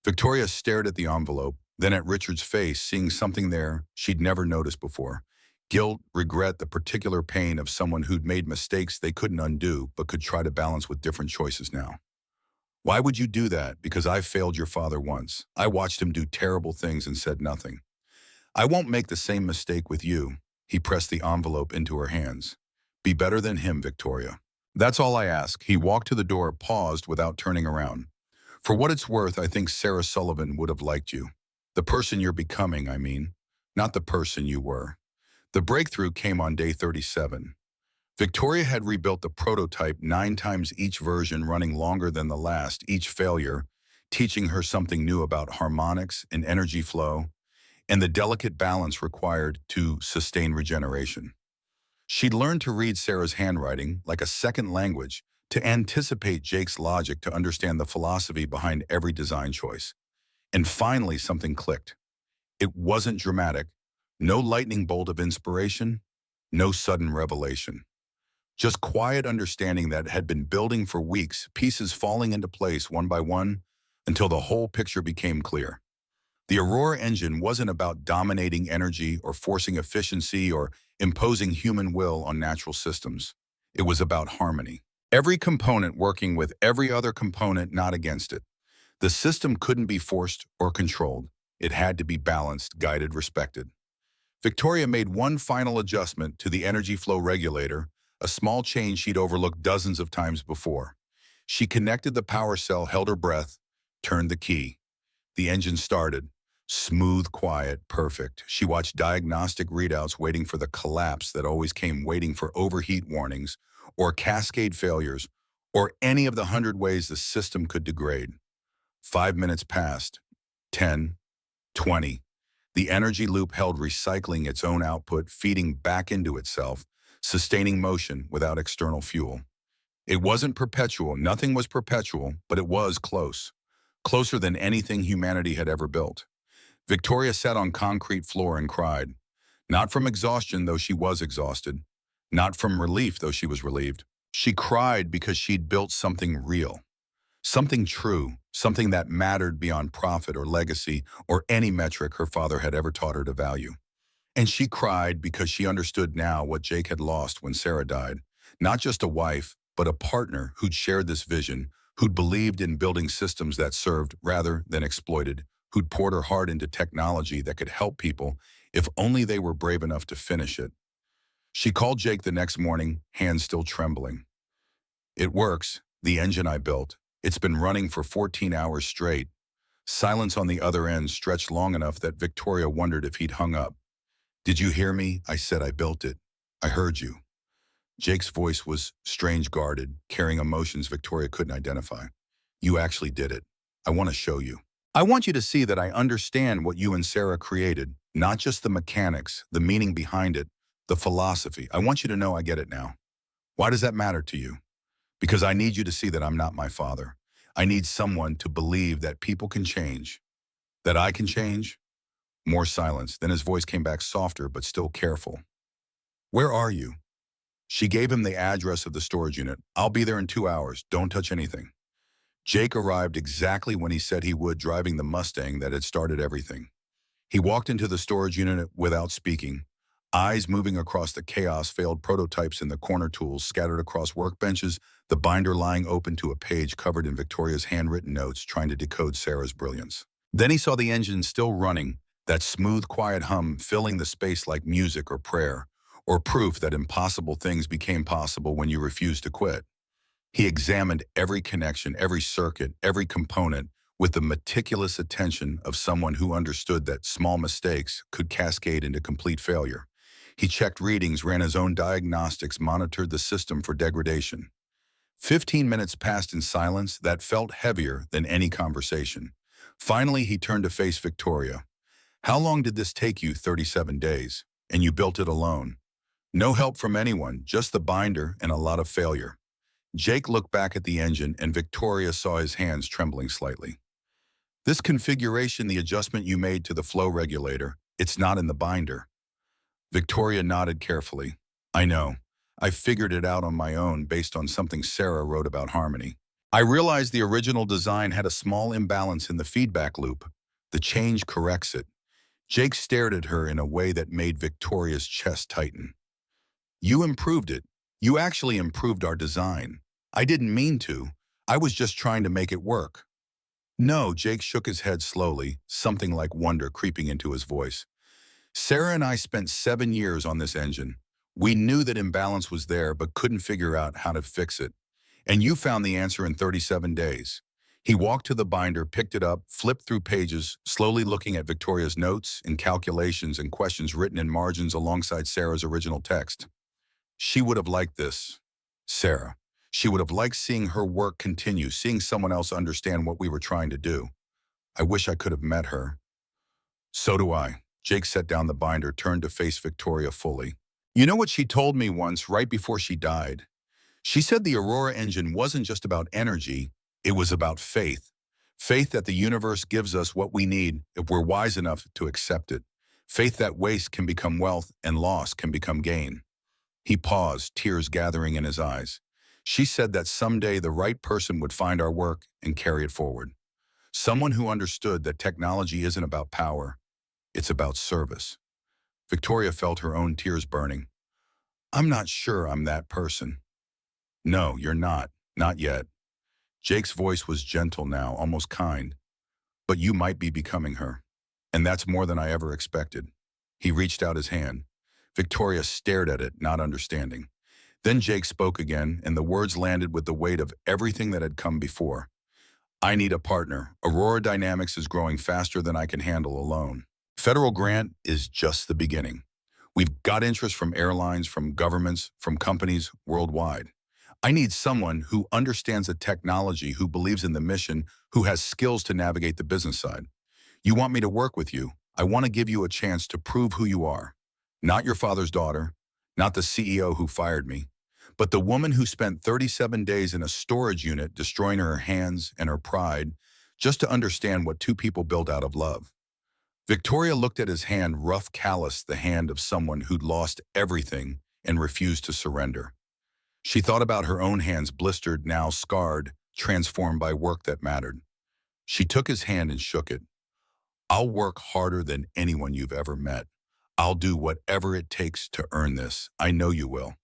Victoria stared at the envelope, then at Richard's face, seeing something there she'd never noticed before. Guilt, regret, the particular pain of someone who'd made mistakes they couldn't undo, but could try to balance with different choices now. Why would you do that? Because I failed your father once. I watched him do terrible things and said nothing. I won't make the same mistake with you. He pressed the envelope into her hands. Be better than him, Victoria. That's all I ask. He walked to the door, paused without turning around. For what it's worth, I think Sarah Sullivan would have liked you. The person you're becoming, I mean, not the person you were. The breakthrough came on day 37. Victoria had rebuilt the prototype 9 times, each version running longer than the last, each failure teaching her something new about harmonics and energy flow and the delicate balance required to sustain regeneration. She'd learned to read Sarah's handwriting like a second language, to anticipate Jake's logic, to understand the philosophy behind every design choice. And finally, something clicked. It wasn't dramatic. No lightning bolt of inspiration, no sudden revelation. Just quiet understanding that had been building for weeks, pieces falling into place one by one until the whole picture became clear. The Aurora engine wasn't about dominating energy or forcing efficiency or imposing human will on natural systems. It was about harmony. Every component working with every other component, not against it. The system couldn't be forced or controlled. It had to be balanced, guided, respected. Victoria made one final adjustment to the energy flow regulator, a small change she'd overlooked dozens of times before. She connected the power cell, held her breath, turned the key. The engine started. Smooth, quiet, perfect. She watched diagnostic readouts, waiting for the collapse that always came, waiting for overheat warnings or cascade failures or any of the 100 ways the system could degrade. 5 minutes passed. 10. 20. The energy loop held, recycling its own output, feeding back into itself, sustaining motion without external fuel. It wasn't perpetual, nothing was perpetual, but it was close. Closer than anything humanity had ever built. Victoria sat on concrete floor and cried. Not from exhaustion, though she was exhausted. Not from relief, though she was relieved. She cried because she'd built something real. Something true, something that mattered beyond profit or legacy or any metric her father had ever taught her to value. And she cried because she understood now what Jake had lost when Sarah died. Not just a wife, but a partner who'd shared this vision, who'd believed in building systems that served rather than exploited, who'd poured her heart into technology that could help people if only they were brave enough to finish it. She called Jake the next morning, hands still trembling. "It works, the engine I built. It's been running for 14 hours straight." Silence on the other end stretched long enough that Victoria wondered if he'd hung up. "Did you hear me? I said I built it. I heard you." Jake's voice was strange guarded, carrying emotions Victoria couldn't identify. "You actually did it. I want to show you. I want you to see that I understand what you and Sarah created, not just the mechanics, the meaning behind it, the philosophy. I want you to know I get it now. Why does that matter to you? Because I need you to see that I'm not my father. I need someone to believe that people can change, that I can change." More silence. Then his voice came back softer but still careful. "Where are you?" She gave him the address of the storage unit. "I'll be there in 2 hours. Don't touch anything." Jake arrived exactly when he said he would, driving the Mustang that had started everything. He walked into the storage unit without speaking, eyes moving across the chaos, failed prototypes in the corner, tools scattered across workbenches, the binder lying open to a page covered in Victoria's handwritten notes trying to decode Sarah's brilliance. Then he saw the engine still running, that smooth, quiet hum filling the space like music or prayer, or proof that impossible things became possible when you refused to quit. He examined every connection, every circuit, every component with the meticulous attention of someone who understood that small mistakes could cascade into complete failure. He checked readings, ran his own diagnostics, monitored the system for degradation. 15 minutes passed in silence that felt heavier than any conversation. Finally, he turned to face Victoria. "How long did this take you?" 37 days. "And you built it alone?" "No help from anyone, just the binder and a lot of failure." Jake looked back at the engine and Victoria saw his hands trembling slightly. "This configuration, the adjustment you made to the flow regulator, it's not in the binder." Victoria nodded carefully. "I know. I figured it out on my own based on something Sarah wrote about harmony. I realized the original design had a small imbalance in the feedback loop. The change corrects it." Jake stared at her in a way that made Victoria's chest tighten. "You improved it. You actually improved our design. I didn't mean to. I was just trying to make it work." "No," Jake shook his head slowly, something like wonder creeping into his voice. "Sarah and I spent 7 years on this engine. We knew that imbalance was there but couldn't figure out how to fix it. And you found the answer in 37 days. He walked to the binder, picked it up, flipped through pages, slowly looking at Victoria's notes and calculations and questions written in margins alongside Sarah's original text. She would have liked this. Sarah. She would have liked seeing her work continue, seeing someone else understand what we were trying to do. I wish I could have met her. So do I. Jake set down the binder, turned to face Victoria fully. "You know what she told me once, right before she died? She said the Aurora engine wasn't just about energy, it was about faith. Faith that the universe gives us what we need if we're wise enough to accept it. Faith that waste can become wealth and loss can become gain." He paused, tears gathering in his eyes. "She said that someday the right person would find our work and carry it forward. Someone who understood that technology isn't about power, it's about service." Victoria felt her own tears burning. "I'm not sure I'm that person." "No, you're not. Not yet." Jake's voice was gentle now, almost kind. "But you might be becoming her. And that's more than I ever expected." He reached out his hand. Victoria stared at it, not understanding. Then Jake spoke again, and the words landed with the weight of everything that had come before. "I need a partner. Aurora Dynamics is growing faster than I can handle alone. Federal grant is just the beginning. We've got interest from airlines, from governments, from companies worldwide. I need someone who understands the technology, who believes in the mission, who has skills to navigate the business side. You want me to work with you. I want to give you a chance to prove who you are. Not your father's daughter, not the CEO who fired me, but the woman who spent 37 days in a storage unit destroying her hands and her pride just to understand what two people built out of love." Victoria looked at his hand, rough, callous, the hand of someone who'd lost everything and refused to surrender. She thought about her own hands, blistered, now scarred, transformed by work that mattered. She took his hand and shook it. "I'll work harder than anyone you've ever met. I'll do whatever it takes to earn this. I know you will.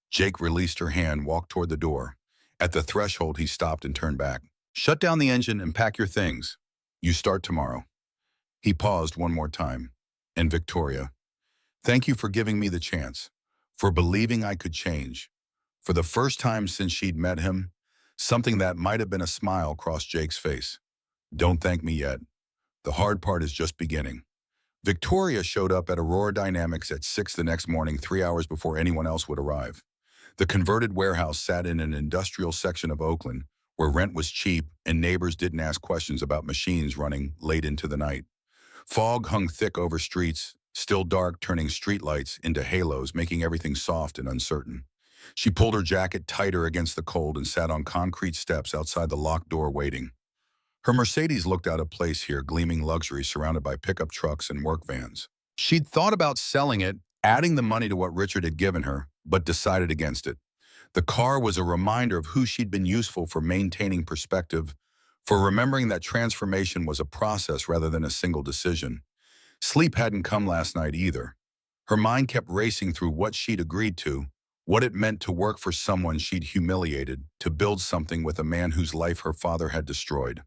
Jake released her hand, walked toward the door. At the threshold, he stopped and turned back. Shut down the engine and pack your things. You start tomorrow. He paused one more time. And Victoria, thank you for giving me the chance, for believing I could change. For the first time since she'd met him, something that might have been a smile crossed Jake's face. Don't thank me yet. The hard part is just beginning. Victoria showed up at Aurora Dynamics at 6 the next morning, 3 hours before anyone else would arrive. The converted warehouse sat in an industrial section of Oakland, where rent was cheap and neighbors didn't ask questions about machines running late into the night. Fog hung thick over streets, still dark, turning streetlights into halos, making everything soft and uncertain. She pulled her jacket tighter against the cold and sat on concrete steps outside the locked door waiting. Her Mercedes looked out of place here, gleaming luxury surrounded by pickup trucks and work vans. She'd thought about selling it, adding the money to what Richard had given her, but decided against it. The car was a reminder of who she'd been useful for maintaining perspective, for remembering that transformation was a process rather than a single decision. Sleep hadn't come last night either. Her mind kept racing through what she'd agreed to, what it meant to work for someone she'd humiliated, to build something with a man whose life her father had destroyed.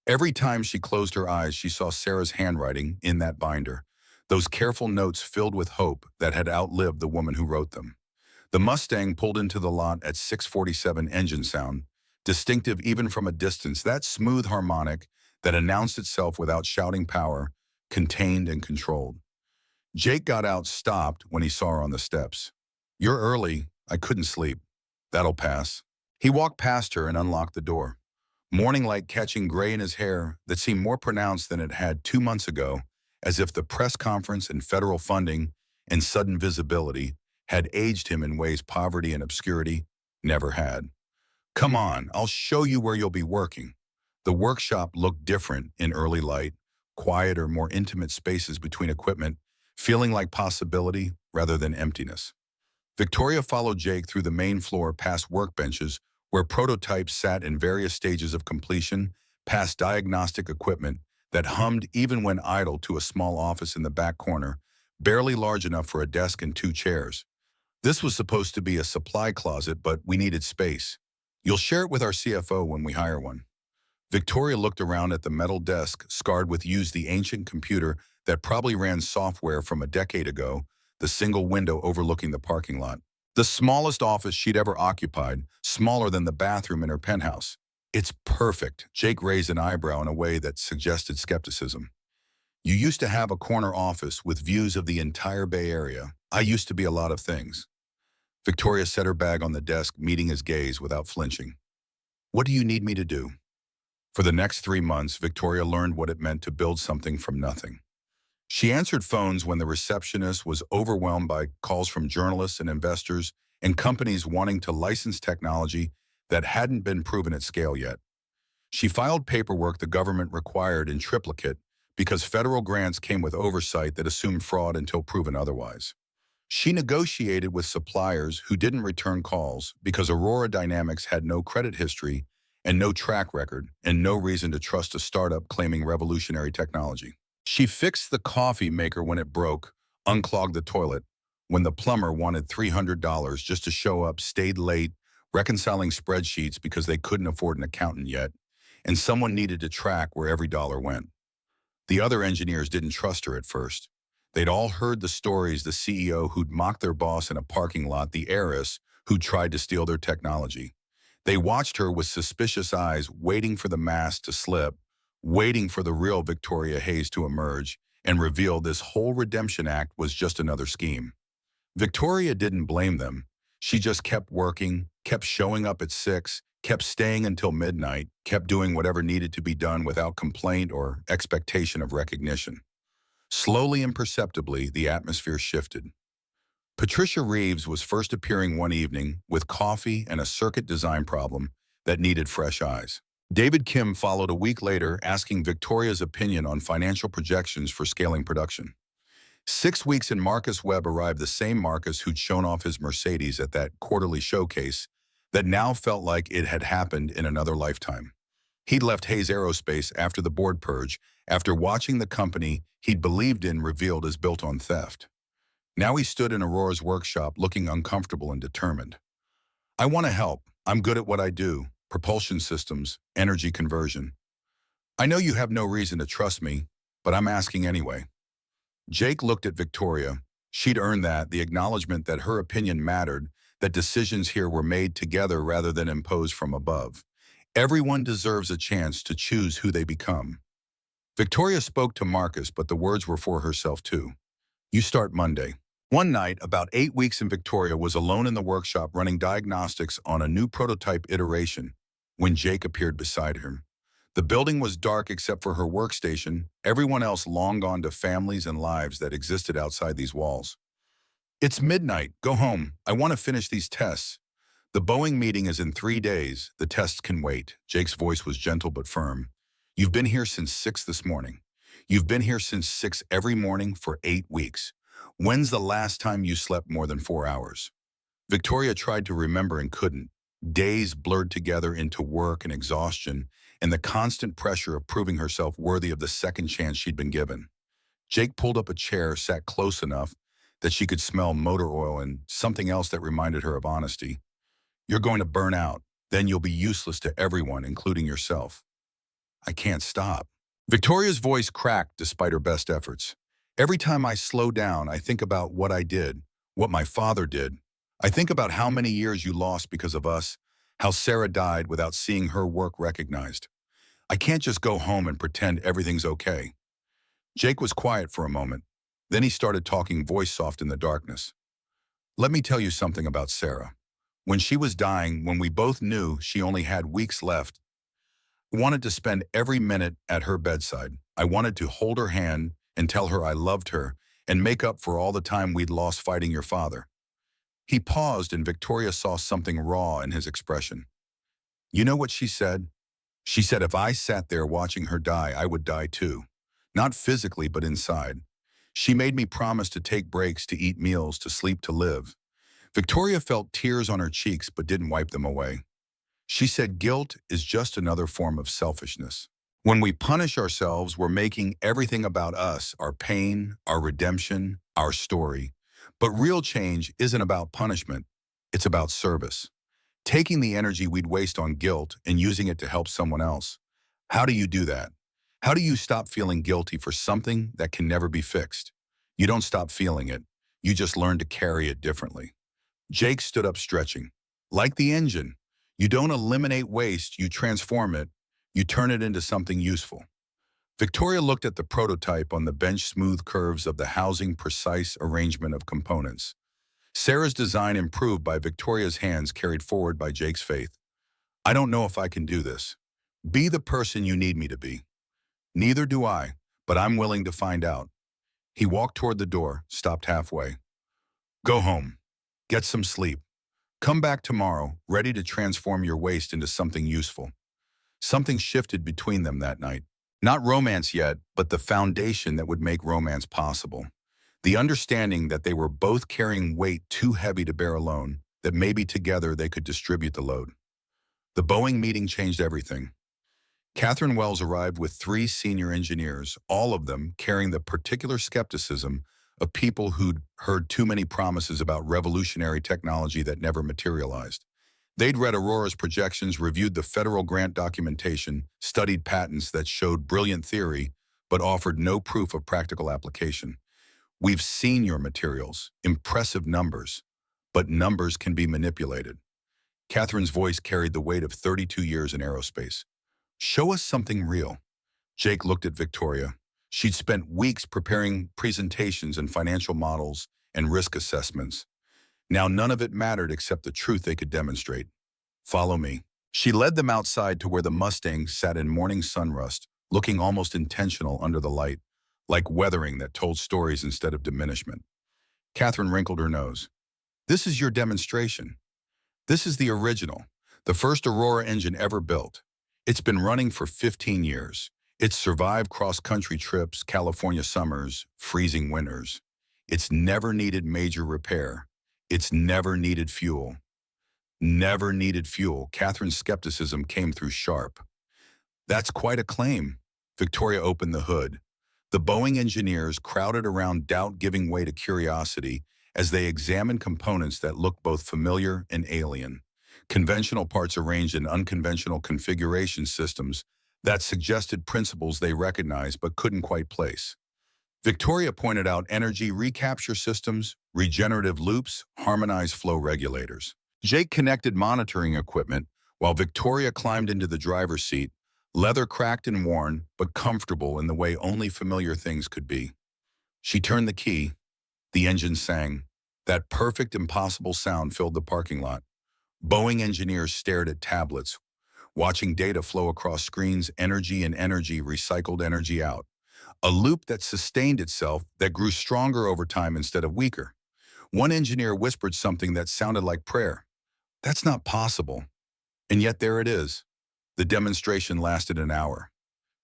Every time she closed her eyes, she saw Sarah's handwriting in that binder, those careful notes filled with hope that had outlived the woman who wrote them. The Mustang pulled into the lot at 6:47 engine sound, distinctive even from a distance, that smooth harmonic that announced itself without shouting power, contained and controlled. Jake got out, stopped when he saw her on the steps. You're early. I couldn't sleep. That'll pass. He walked past her and unlocked the door. Morning light catching gray in his hair that seemed more pronounced than it had 2 months ago, as if the press conference and federal funding and sudden visibility had aged him in ways poverty and obscurity never had. Come on, I'll show you where you'll be working. The workshop looked different in early light, quieter, more intimate spaces between equipment, feeling like possibility rather than emptiness. Victoria followed Jake through the main floor past workbenches where prototypes sat in various stages of completion, past diagnostic equipment that hummed even when idle, to a small office in the back corner, barely large enough for a desk and 2 chairs. This was supposed to be a supply closet, but we needed space. You'll share it with our CFO when we hire one. Victoria looked around at the metal desk, scarred with use, the ancient computer that probably ran software from a decade ago, the single window overlooking the parking lot. The smallest office she'd ever occupied, smaller than the bathroom in her penthouse. It's perfect. Jake raised an eyebrow in a way that suggested skepticism. You used to have a corner office with views of the entire Bay Area. I used to be a lot of things. Victoria set her bag on the desk, meeting his gaze without flinching. What do you need me to do? For the next 3 months, Victoria learned what it meant to build something from nothing. She answered phones when the receptionist was overwhelmed by calls from journalists and investors and companies wanting to license technology that hadn't been proven at scale yet. She filed paperwork the government required in triplicate because federal grants came with oversight that assumed fraud until proven otherwise. She negotiated with suppliers who didn't return calls because Aurora Dynamics had no credit history and no track record and no reason to trust a startup claiming revolutionary technology. She fixed the coffee maker when it broke, unclogged the toilet, when the plumber wanted $300 just to show up, stayed late, reconciling spreadsheets because they couldn't afford an accountant yet, and someone needed to track where every dollar went. The other engineers didn't trust her at first. They'd all heard the stories: the CEO who'd mocked their boss in a parking lot, the heiress who'd tried to steal their technology. They watched her with suspicious eyes, waiting for the mask to slip, waiting for the real Victoria Hayes to emerge and reveal this whole redemption act was just another scheme. Victoria didn't blame them. She just kept working, kept showing up at 6, kept staying until midnight, kept doing whatever needed to be done without complaint or expectation of recognition. Slowly and perceptibly, the atmosphere shifted. Patricia Reeves was first appearing one evening with coffee and a circuit design problem that needed fresh eyes. David Kim followed a week later, asking Victoria's opinion on financial projections for scaling production. 6 weeks in, Marcus Webb arrived, the same Marcus who'd shown off his Mercedes at that quarterly showcase that now felt like it had happened in another lifetime. He'd left Hayes Aerospace after the board purge, after watching the company he'd believed in revealed as built on theft. Now he stood in Aurora's workshop looking uncomfortable and determined. I want to help. I'm good at what I do. Propulsion systems, energy conversion. I know you have no reason to trust me, but I'm asking anyway. Jake looked at Victoria. She'd earned that, the acknowledgement that her opinion mattered, that decisions here were made together rather than imposed from above. Everyone deserves a chance to choose who they become. Victoria spoke to Marcus, but the words were for herself too. You start Monday. One night, about 8 weeks in, Victoria was alone in the workshop running diagnostics on a new prototype iteration when Jake appeared beside her. The building was dark except for her workstation, everyone else long gone to families and lives that existed outside these walls. It's midnight, go home. I want to finish these tests. The Boeing meeting is in 3 days. The tests can wait. Jake's voice was gentle but firm. You've been here since 6 this morning. You've been here since 6 every morning for 8 weeks. When's the last time you slept more than 4 hours? Victoria tried to remember and couldn't. Days blurred together into work and exhaustion, and the constant pressure of proving herself worthy of the second chance she'd been given. Jake pulled up a chair, sat close enough that she could smell motor oil and something else that reminded her of honesty. You're going to burn out. Then you'll be useless to everyone, including yourself. I can't stop. Victoria's voice cracked despite her best efforts. Every time I slow down, I think about what I did, what my father did. I think about how many years you lost because of us, how Sarah died without seeing her work recognized. I can't just go home and pretend everything's okay. Jake was quiet for a moment. Then he started talking, voice soft in the darkness. Let me tell you something about Sarah. When she was dying, when we both knew she only had weeks left, I wanted to spend every minute at her bedside. I wanted to hold her hand and tell her I loved her and make up for all the time we'd lost fighting your father. He paused and Victoria saw something raw in his expression. You know what she said? She said if I sat there watching her die, I would die too. Not physically, but inside. She made me promise to take breaks, to eat meals, to sleep, to live. Victoria felt tears on her cheeks but didn't wipe them away. She said guilt is just another form of selfishness. When we punish ourselves, we're making everything about us, our pain, our redemption, our story. But real change isn't about punishment, it's about service. Taking the energy we'd waste on guilt and using it to help someone else. How do you do that? How do you stop feeling guilty for something that can never be fixed? You don't stop feeling it, you just learn to carry it differently. Jake stood up stretching. Like the engine, you don't eliminate waste, you transform it, you turn it into something useful. Victoria looked at the prototype on the bench, smooth curves of the housing, precise arrangement of components. Sarah's design improved by Victoria's hands, carried forward by Jake's faith. I don't know if I can do this. Be the person you need me to be. Neither do I, but I'm willing to find out. He walked toward the door, stopped halfway. Go home. Get some sleep. Come back tomorrow, ready to transform your waste into something useful. Something shifted between them that night. Not romance yet, but the foundation that would make romance possible. The understanding that they were both carrying weight too heavy to bear alone, that maybe together they could distribute the load. The Boeing meeting changed everything. Catherine Wells arrived with 3 senior engineers, all of them carrying the particular skepticism of people who'd heard too many promises about revolutionary technology that never materialized. They'd read Aurora's projections, reviewed the federal grant documentation, studied patents that showed brilliant theory, but offered no proof of practical application. We've seen your materials, impressive numbers, but numbers can be manipulated. Catherine's voice carried the weight of 32 years in aerospace. Show us something real. Jake looked at Victoria. She'd spent weeks preparing presentations and financial models and risk assessments. Now none of it mattered except the truth they could demonstrate. Follow me. She led them outside to where the Mustang sat in morning sunrust, looking almost intentional under the light, like weathering that told stories instead of diminishment. Catherine wrinkled her nose. This is your demonstration. This is the original, the first Aurora engine ever built. It's been running for 15 years. It's survived cross-country trips, California summers, freezing winters. It's never needed major repair. It's never needed fuel. Never needed fuel. Catherine's skepticism came through sharp. That's quite a claim. Victoria opened the hood. The Boeing engineers crowded around, doubt giving way to curiosity as they examined components that looked both familiar and alien. Conventional parts arranged in unconventional configuration systems that suggested principles they recognized but couldn't quite place. Victoria pointed out energy recapture systems, regenerative loops, harmonized flow regulators. Jake connected monitoring equipment while Victoria climbed into the driver's seat, leather cracked and worn, but comfortable in the way only familiar things could be. She turned the key. The engine sang. That perfect, impossible sound filled the parking lot. Boeing engineers stared at tablets, watching data flow across screens, energy in energy, recycled energy out. A loop that sustained itself, that grew stronger over time instead of weaker. One engineer whispered something that sounded like prayer. That's not possible. And yet there it is. The demonstration lasted an hour.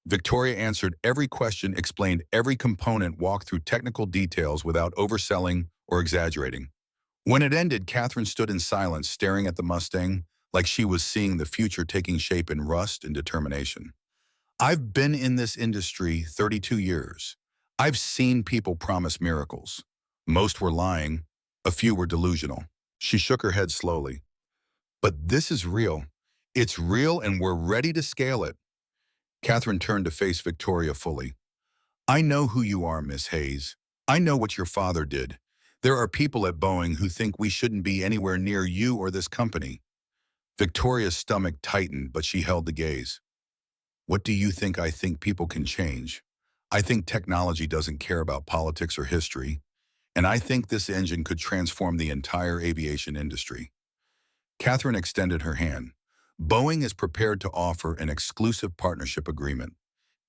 Victoria answered every question, explained every component, walked through technical details without overselling or exaggerating. When it ended, Catherine stood in silence, staring at the Mustang like she was seeing the future taking shape in rust and determination. I've been in this industry 32 years. I've seen people promise miracles. Most were lying. A few were delusional. She shook her head slowly. But this is real. It's real and we're ready to scale it. Catherine turned to face Victoria fully. I know who you are, Miss Hayes. I know what your father did. There are people at Boeing who think we shouldn't be anywhere near you or this company. Victoria's stomach tightened, but she held the gaze. What do you think? I think people can change. I think technology doesn't care about politics or history. And I think this engine could transform the entire aviation industry. Catherine extended her hand. Boeing is prepared to offer an exclusive partnership agreement.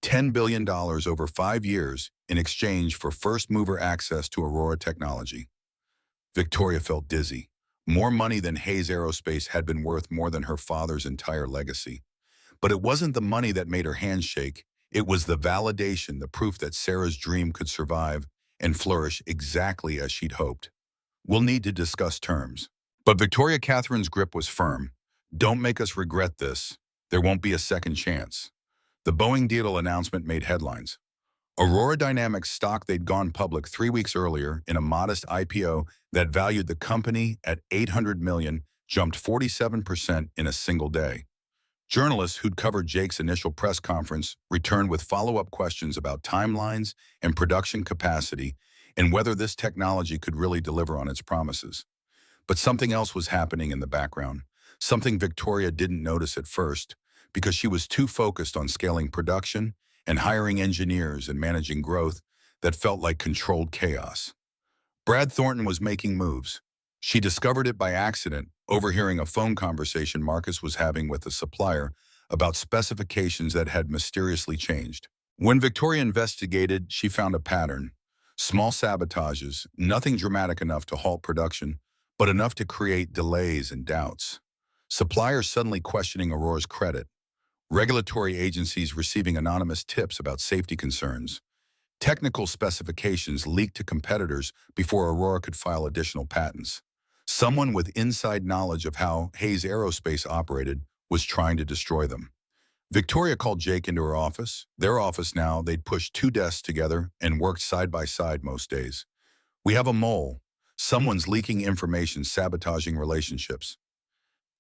$10 billion over 5 years in exchange for first-mover access to Aurora technology. Victoria felt dizzy. More money than Hayes Aerospace had been worth more than her father's entire legacy. But it wasn't the money that made her hands shake. It was the validation, the proof that Sarah's dream could survive and flourish exactly as she'd hoped. We'll need to discuss terms. But Victoria Catherine's grip was firm. Don't make us regret this. There won't be a second chance. The Boeing deal announcement made headlines. Aurora Dynamics stock, they'd gone public 3 weeks earlier in a modest IPO that valued the company at $800 million, jumped 47% in a single day. Journalists who'd covered Jake's initial press conference returned with follow-up questions about timelines and production capacity and whether this technology could really deliver on its promises. But something else was happening in the background, something Victoria didn't notice at first because she was too focused on scaling production and hiring engineers and managing growth that felt like controlled chaos. Brad Thornton was making moves. She discovered it by accident, overhearing a phone conversation Marcus was having with a supplier about specifications that had mysteriously changed. When Victoria investigated, she found a pattern. Small sabotages, nothing dramatic enough to halt production, but enough to create delays and doubts. Suppliers suddenly questioning Aurora's credit. Regulatory agencies receiving anonymous tips about safety concerns. Technical specifications leaked to competitors before Aurora could file additional patents. Someone with inside knowledge of how Hayes Aerospace operated was trying to destroy them. Victoria called Jake into her office. Their office now, they'd pushed 2 desks together and worked side by side most days. We have a mole. Someone's leaking information, sabotaging relationships.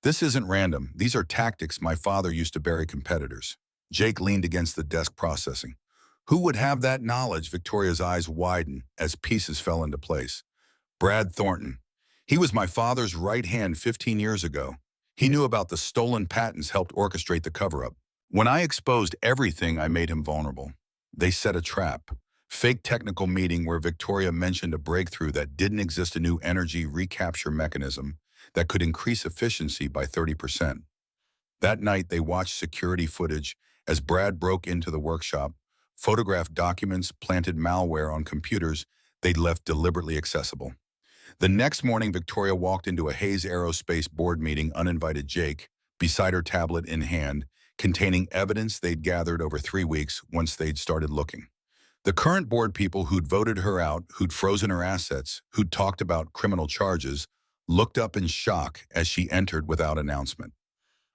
This isn't random. These are tactics my father used to bury competitors. Jake leaned against the desk processing. Who would have that knowledge? Victoria's eyes widened as pieces fell into place. Brad Thornton. He was my father's right hand 15 years ago. He knew about the stolen patents, helped orchestrate the cover-up. When I exposed everything, I made him vulnerable. They set a trap. Fake technical meeting where Victoria mentioned a breakthrough that didn't exist, a new energy recapture mechanism that could increase efficiency by 30%. That night, they watched security footage as Brad broke into the workshop, photographed documents, planted malware on computers they'd left deliberately accessible. The next morning, Victoria walked into a Hayes Aerospace board meeting, uninvited Jake, beside her tablet in hand, containing evidence they'd gathered over 3 weeks once they'd started looking. The current board people who'd voted her out, who'd frozen her assets, who'd talked about criminal charges, looked up in shock as she entered without announcement.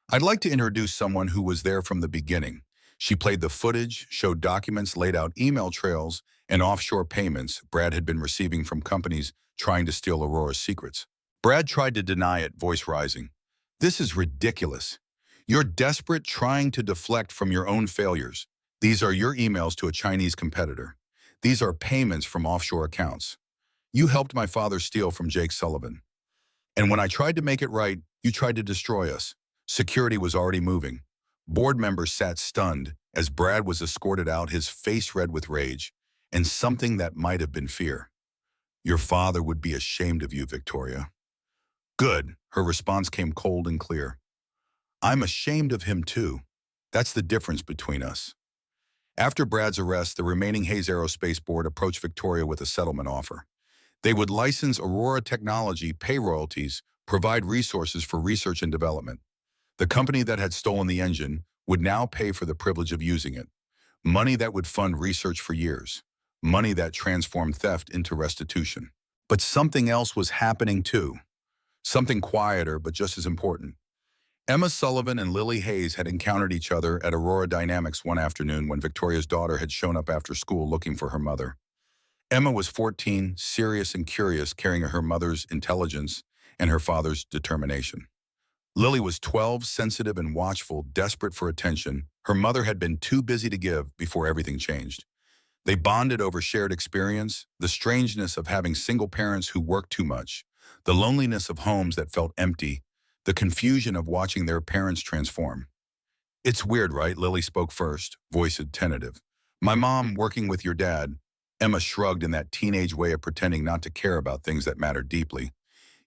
I'd like to introduce someone who was there from the beginning. She played the footage, showed documents, laid out email trails, and offshore payments Brad had been receiving from companies trying to steal Aurora's secrets. Brad tried to deny it, voice rising. This is ridiculous. You're desperate, trying to deflect from your own failures. These are your emails to a Chinese competitor. These are payments from offshore accounts. You helped my father steal from Jake Sullivan. And when I tried to make it right, you tried to destroy us. Security was already moving. Board members sat stunned as Brad was escorted out, his face red with rage, and something that might have been fear. Your father would be ashamed of you, Victoria. Good. Her response came cold and clear. I'm ashamed of him too. That's the difference between us. After Brad's arrest, the remaining Hayes Aerospace Board approached Victoria with a settlement offer. They would license Aurora technology, pay royalties, provide resources for research and development. The company that had stolen the engine would now pay for the privilege of using it. Money that would fund research for years. Money that transformed theft into restitution. But something else was happening too. Something quieter, but just as important. Emma Sullivan and Lily Hayes had encountered each other at Aurora Dynamics one afternoon when Victoria's daughter had shown up after school looking for her mother. Emma was 14, serious and curious, carrying her mother's intelligence and her father's determination. Lily was 12, sensitive and watchful, desperate for attention. Her mother had been too busy to give before everything changed. They bonded over shared experience, the strangeness of having single parents who worked too much, the loneliness of homes that felt empty, the confusion of watching their parents transform. It's weird, right? Lily spoke first, voice tentative. My mom working with your dad. Emma shrugged in that teenage way of pretending not to care about things that mattered deeply.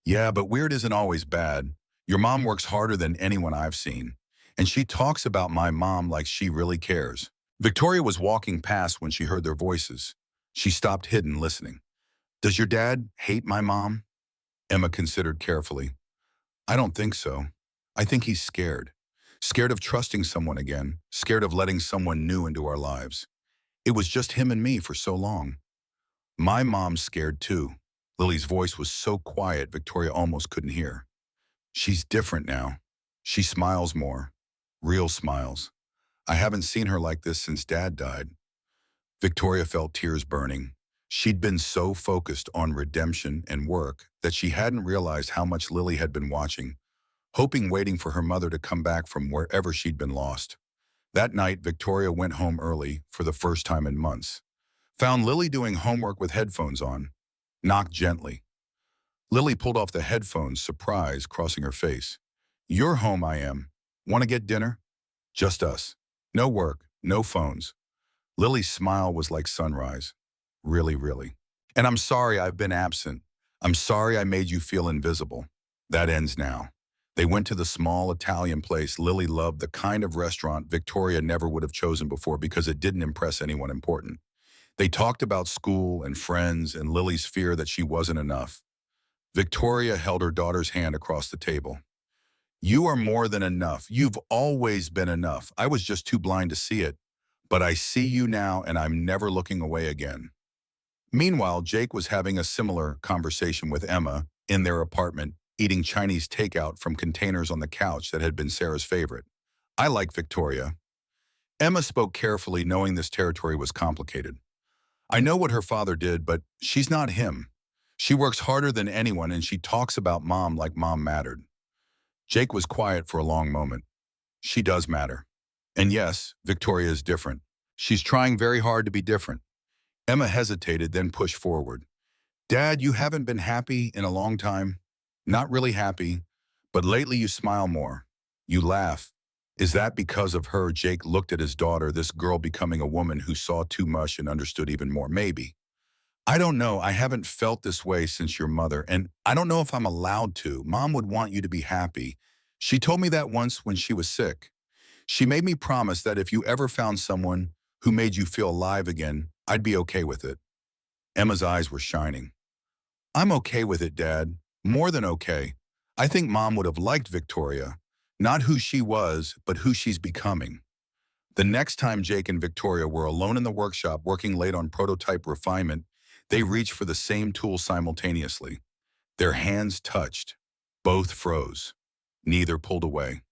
Yeah, but weird isn't always bad. Your mom works harder than anyone I've seen. And she talks about my mom like she really cares. Victoria was walking past when she heard their voices. She stopped hidden, listening. Does your dad hate my mom? Emma considered carefully. I don't think so. I think he's scared. Scared of trusting someone again. Scared of letting someone new into our lives. It was just him and me for so long. My mom's scared too. Lily's voice was so quiet Victoria almost couldn't hear. She's different now. She smiles more. Real smiles. I haven't seen her like this since Dad died. Victoria felt tears burning. She'd been so focused on redemption and work that she hadn't realized how much Lily had been watching, hoping, waiting for her mother to come back from wherever she'd been lost. That night, Victoria went home early for the first time in months. Found Lily doing homework with headphones on. Knocked gently. Lily pulled off the headphones, surprise crossing her face. You're home, I am. Want to get dinner? Just us. No work, no phones. Lily's smile was like sunrise. Really, really. And I'm sorry I've been absent. I'm sorry I made you feel invisible. That ends now. They went to the small Italian place Lily loved, the kind of restaurant Victoria never would have chosen before because it didn't impress anyone important. They talked about school and friends and Lily's fear that she wasn't enough. Victoria held her daughter's hand across the table. You are more than enough. You've always been enough. I was just too blind to see it. But I see you now and I'm never looking away again. Meanwhile, Jake was having a similar conversation with Emma in their apartment, eating Chinese takeout from containers on the couch that had been Sarah's favorite. I like Victoria. Emma spoke carefully, knowing this territory was complicated. I know what her father did, but she's not him. She works harder than anyone and she talks about mom like mom mattered. Jake was quiet for a long moment. She does matter. And yes, Victoria is different. She's trying very hard to be different. Emma hesitated, then pushed forward. Dad, you haven't been happy in a long time. Not really happy, but lately you smile more. You laugh. Is that because of her? Jake looked at his daughter, this girl becoming a woman who saw too much and understood even more. Maybe. I don't know. I haven't felt this way since your mother, and I don't know if I'm allowed to. Mom would want you to be happy. She told me that once when she was sick. She made me promise that if you ever found someone who made you feel alive again, I'd be okay with it. Emma's eyes were shining. I'm okay with it, Dad. More than okay. I think Mom would have liked Victoria. Not who she was, but who she's becoming. The next time Jake and Victoria were alone in the workshop working late on prototype refinement, they reached for the same tool simultaneously. Their hands touched. Both froze. Neither pulled away.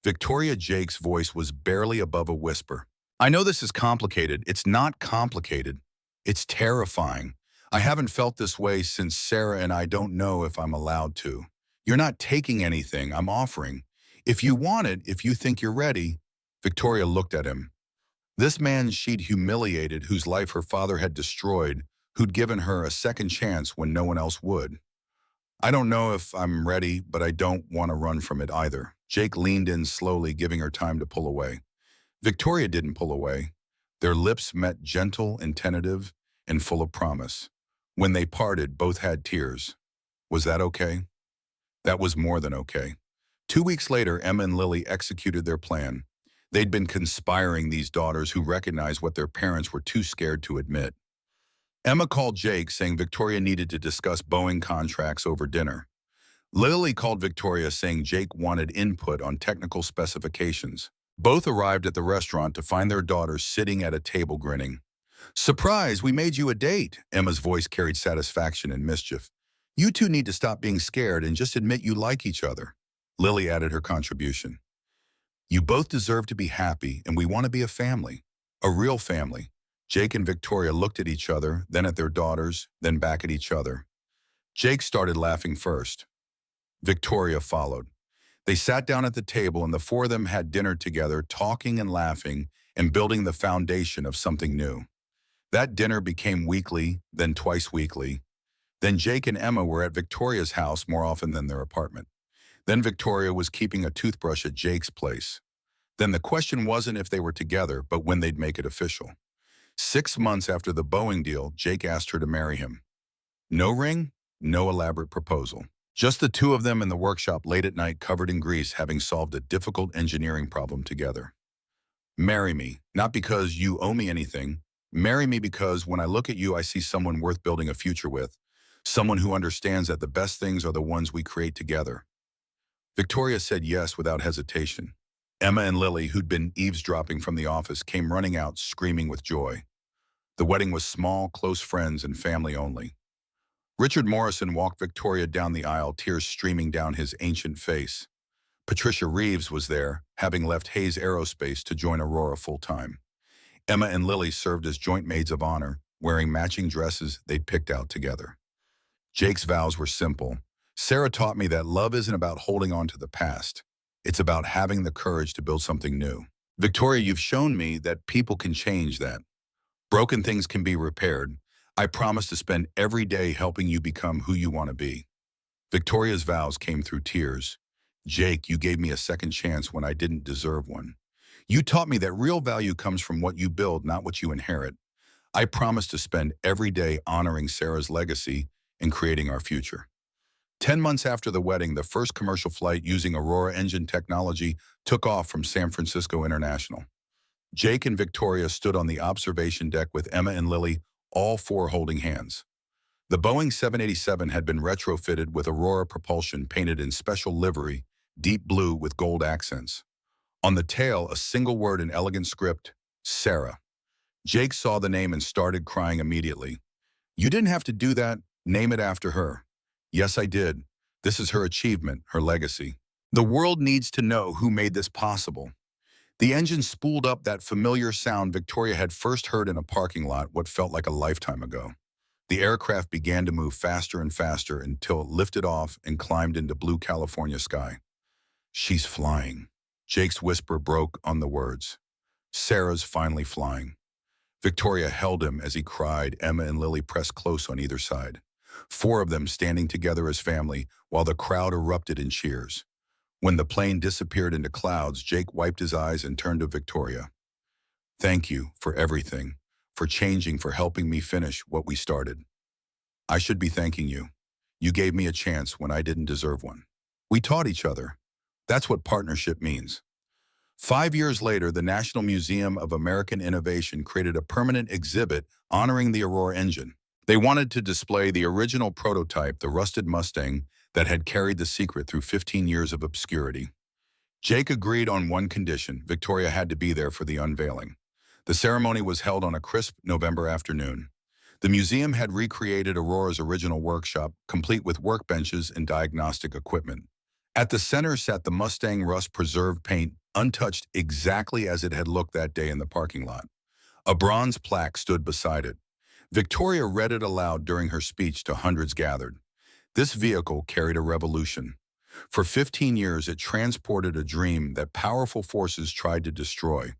Victoria Jake's voice was barely above a whisper. I know this is complicated. It's not complicated. It's terrifying. I haven't felt this way since Sarah, and I don't know if I'm allowed to. You're not taking anything I'm offering. If you want it, if you think you're ready. Victoria looked at him. This man she'd humiliated, whose life her father had destroyed, who'd given her a second chance when no one else would. I don't know if I'm ready, but I don't want to run from it either. Jake leaned in slowly, giving her time to pull away. Victoria didn't pull away. Their lips met, gentle and tentative and full of promise. When they parted, both had tears. Was that okay? That was more than okay. 2 weeks later, Emma and Lily executed their plan. They'd been conspiring, these daughters who recognized what their parents were too scared to admit. Emma called Jake, saying Victoria needed to discuss Boeing contracts over dinner. Lily called Victoria, saying Jake wanted input on technical specifications. Both arrived at the restaurant to find their daughters sitting at a table grinning. "Surprise, we made you a date." Emma's voice carried satisfaction and mischief. "You two need to stop being scared and just admit you like each other." Lily added her contribution. "You both deserve to be happy, and we want to be a family. A real family." Jake and Victoria looked at each other, then at their daughters, then back at each other. Jake started laughing first. Victoria followed. They sat down at the table, and the four of them had dinner together, talking and laughing and building the foundation of something new. That dinner became weekly, then twice weekly. Then Jake and Emma were at Victoria's house more often than their apartment. Then Victoria was keeping a toothbrush at Jake's place. Then the question wasn't if they were together, but when they'd make it official. 6 months after the Boeing deal, Jake asked her to marry him. No ring, no elaborate proposal. Just the two of them in the workshop late at night, covered in grease, having solved a difficult engineering problem together. "Marry me, not because you owe me anything. Marry me because when I look at you, I see someone worth building a future with. Someone who understands that the best things are the ones we create together." Victoria said yes without hesitation. Emma and Lily, who'd been eavesdropping from the office, came running out, screaming with joy. The wedding was small, close friends and family only. Richard Morrison walked Victoria down the aisle, tears streaming down his ancient face. Patricia Reeves was there, having left Hayes Aerospace to join Aurora full-time. Emma and Lily served as joint maids of honor, wearing matching dresses they'd picked out together. Jake's vows were simple. "Sarah taught me that love isn't about holding on to the past. It's about having the courage to build something new. Victoria, you've shown me that people can change that. Broken things can be repaired. I promise to spend every day helping you become who you want to be." Victoria's vows came through tears. "Jake, you gave me a second chance when I didn't deserve one. You taught me that real value comes from what you build, not what you inherit. I promise to spend every day honoring Sarah's legacy and creating our future." 10 months after the wedding, the first commercial flight using Aurora engine technology took off from San Francisco International. Jake and Victoria stood on the observation deck with Emma and Lily, all four holding hands. The Boeing 787 had been retrofitted with Aurora propulsion painted in special livery, deep blue with gold accents. On the tail, a single word in elegant script, Sarah. Jake saw the name and started crying immediately. "You didn't have to do that. Name it after her." "Yes, I did. This is her achievement, her legacy. The world needs to know who made this possible." The engine spooled up, that familiar sound Victoria had first heard in a parking lot what felt like a lifetime ago. The aircraft began to move faster and faster until it lifted off and climbed into blue California sky. "She's flying." Jake's whisper broke on the words. "Sarah's finally flying." Victoria held him as he cried. Emma and Lily pressed close on either side. Four of them standing together as family while the crowd erupted in cheers. When the plane disappeared into clouds, Jake wiped his eyes and turned to Victoria. "Thank you for everything, for changing, for helping me finish what we started. I should be thanking you. You gave me a chance when I didn't deserve one. We taught each other. That's what partnership means." 5 years later, the National Museum of American Innovation created a permanent exhibit honoring the Aurora engine. They wanted to display the original prototype, the rusted Mustang, that had carried the secret through 15 years of obscurity. Jake agreed on one condition: Victoria had to be there for the unveiling. The ceremony was held on a crisp November afternoon. The museum had recreated Aurora's original workshop, complete with workbenches and diagnostic equipment. At the center sat the Mustang rust-preserved paint untouched exactly as it had looked that day in the parking lot. A bronze plaque stood beside it. Victoria read it aloud during her speech to hundreds gathered. This vehicle carried a revolution. For 15 years, it transported a dream that powerful forces tried to destroy.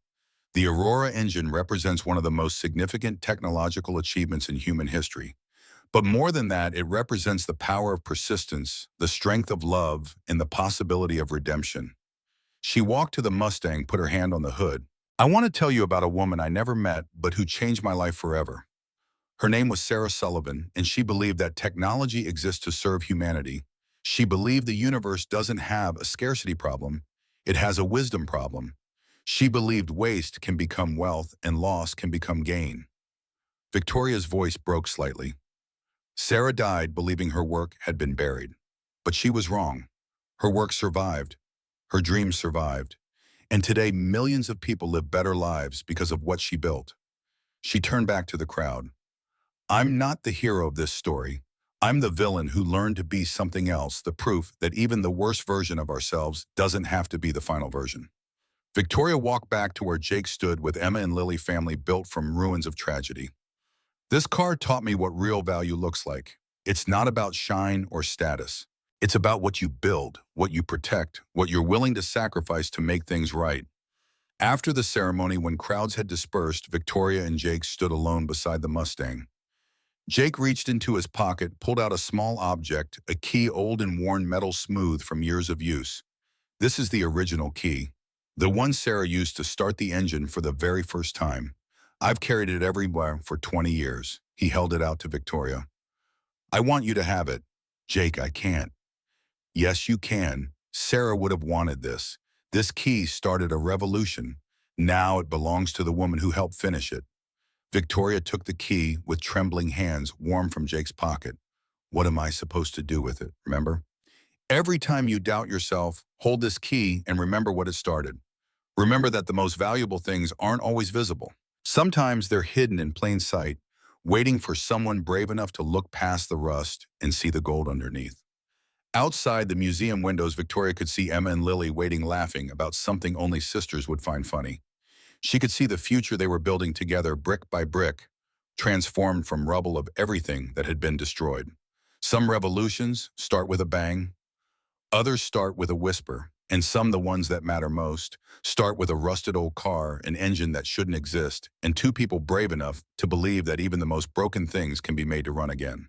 The Aurora engine represents one of the most significant technological achievements in human history. But more than that, it represents the power of persistence, the strength of love, and the possibility of redemption. She walked to the Mustang, put her hand on the hood. I want to tell you about a woman I never met, but who changed my life forever. Her name was Sarah Sullivan, and she believed that technology exists to serve humanity. She believed the universe doesn't have a scarcity problem, it has a wisdom problem. She believed waste can become wealth and loss can become gain. Victoria's voice broke slightly. Sarah died believing her work had been buried. But she was wrong. Her work survived. Her dreams survived. And today, millions of people live better lives because of what she built. She turned back to the crowd. I'm not the hero of this story. I'm the villain who learned to be something else, the proof that even the worst version of ourselves doesn't have to be the final version. Victoria walked back to where Jake stood with Emma and Lily family built from ruins of tragedy. This car taught me what real value looks like. It's not about shine or status. It's about what you build, what you protect, what you're willing to sacrifice to make things right. After the ceremony, when crowds had dispersed, Victoria and Jake stood alone beside the Mustang. Jake reached into his pocket, pulled out a small object, a key old and worn metal smooth from years of use. This is the original key, the one Sarah used to start the engine for the very first time. I've carried it everywhere for 20 years. He held it out to Victoria. I want you to have it. Jake, I can't. Yes, you can. Sarah would have wanted this. This key started a revolution. Now it belongs to the woman who helped finish it. Victoria took the key with trembling hands, warm from Jake's pocket. What am I supposed to do with it, remember? Every time you doubt yourself, hold this key and remember what it started. Remember that the most valuable things aren't always visible. Sometimes they're hidden in plain sight, waiting for someone brave enough to look past the rust and see the gold underneath. Outside the museum windows, Victoria could see Emma and Lily waiting, laughing about something only sisters would find funny. She could see the future they were building together, brick by brick, transformed from rubble of everything that had been destroyed. Some revolutions start with a bang, others start with a whisper, and some, the ones that matter most, start with a rusted old car, an engine that shouldn't exist, and two people brave enough to believe that even the most broken things can be made to run again.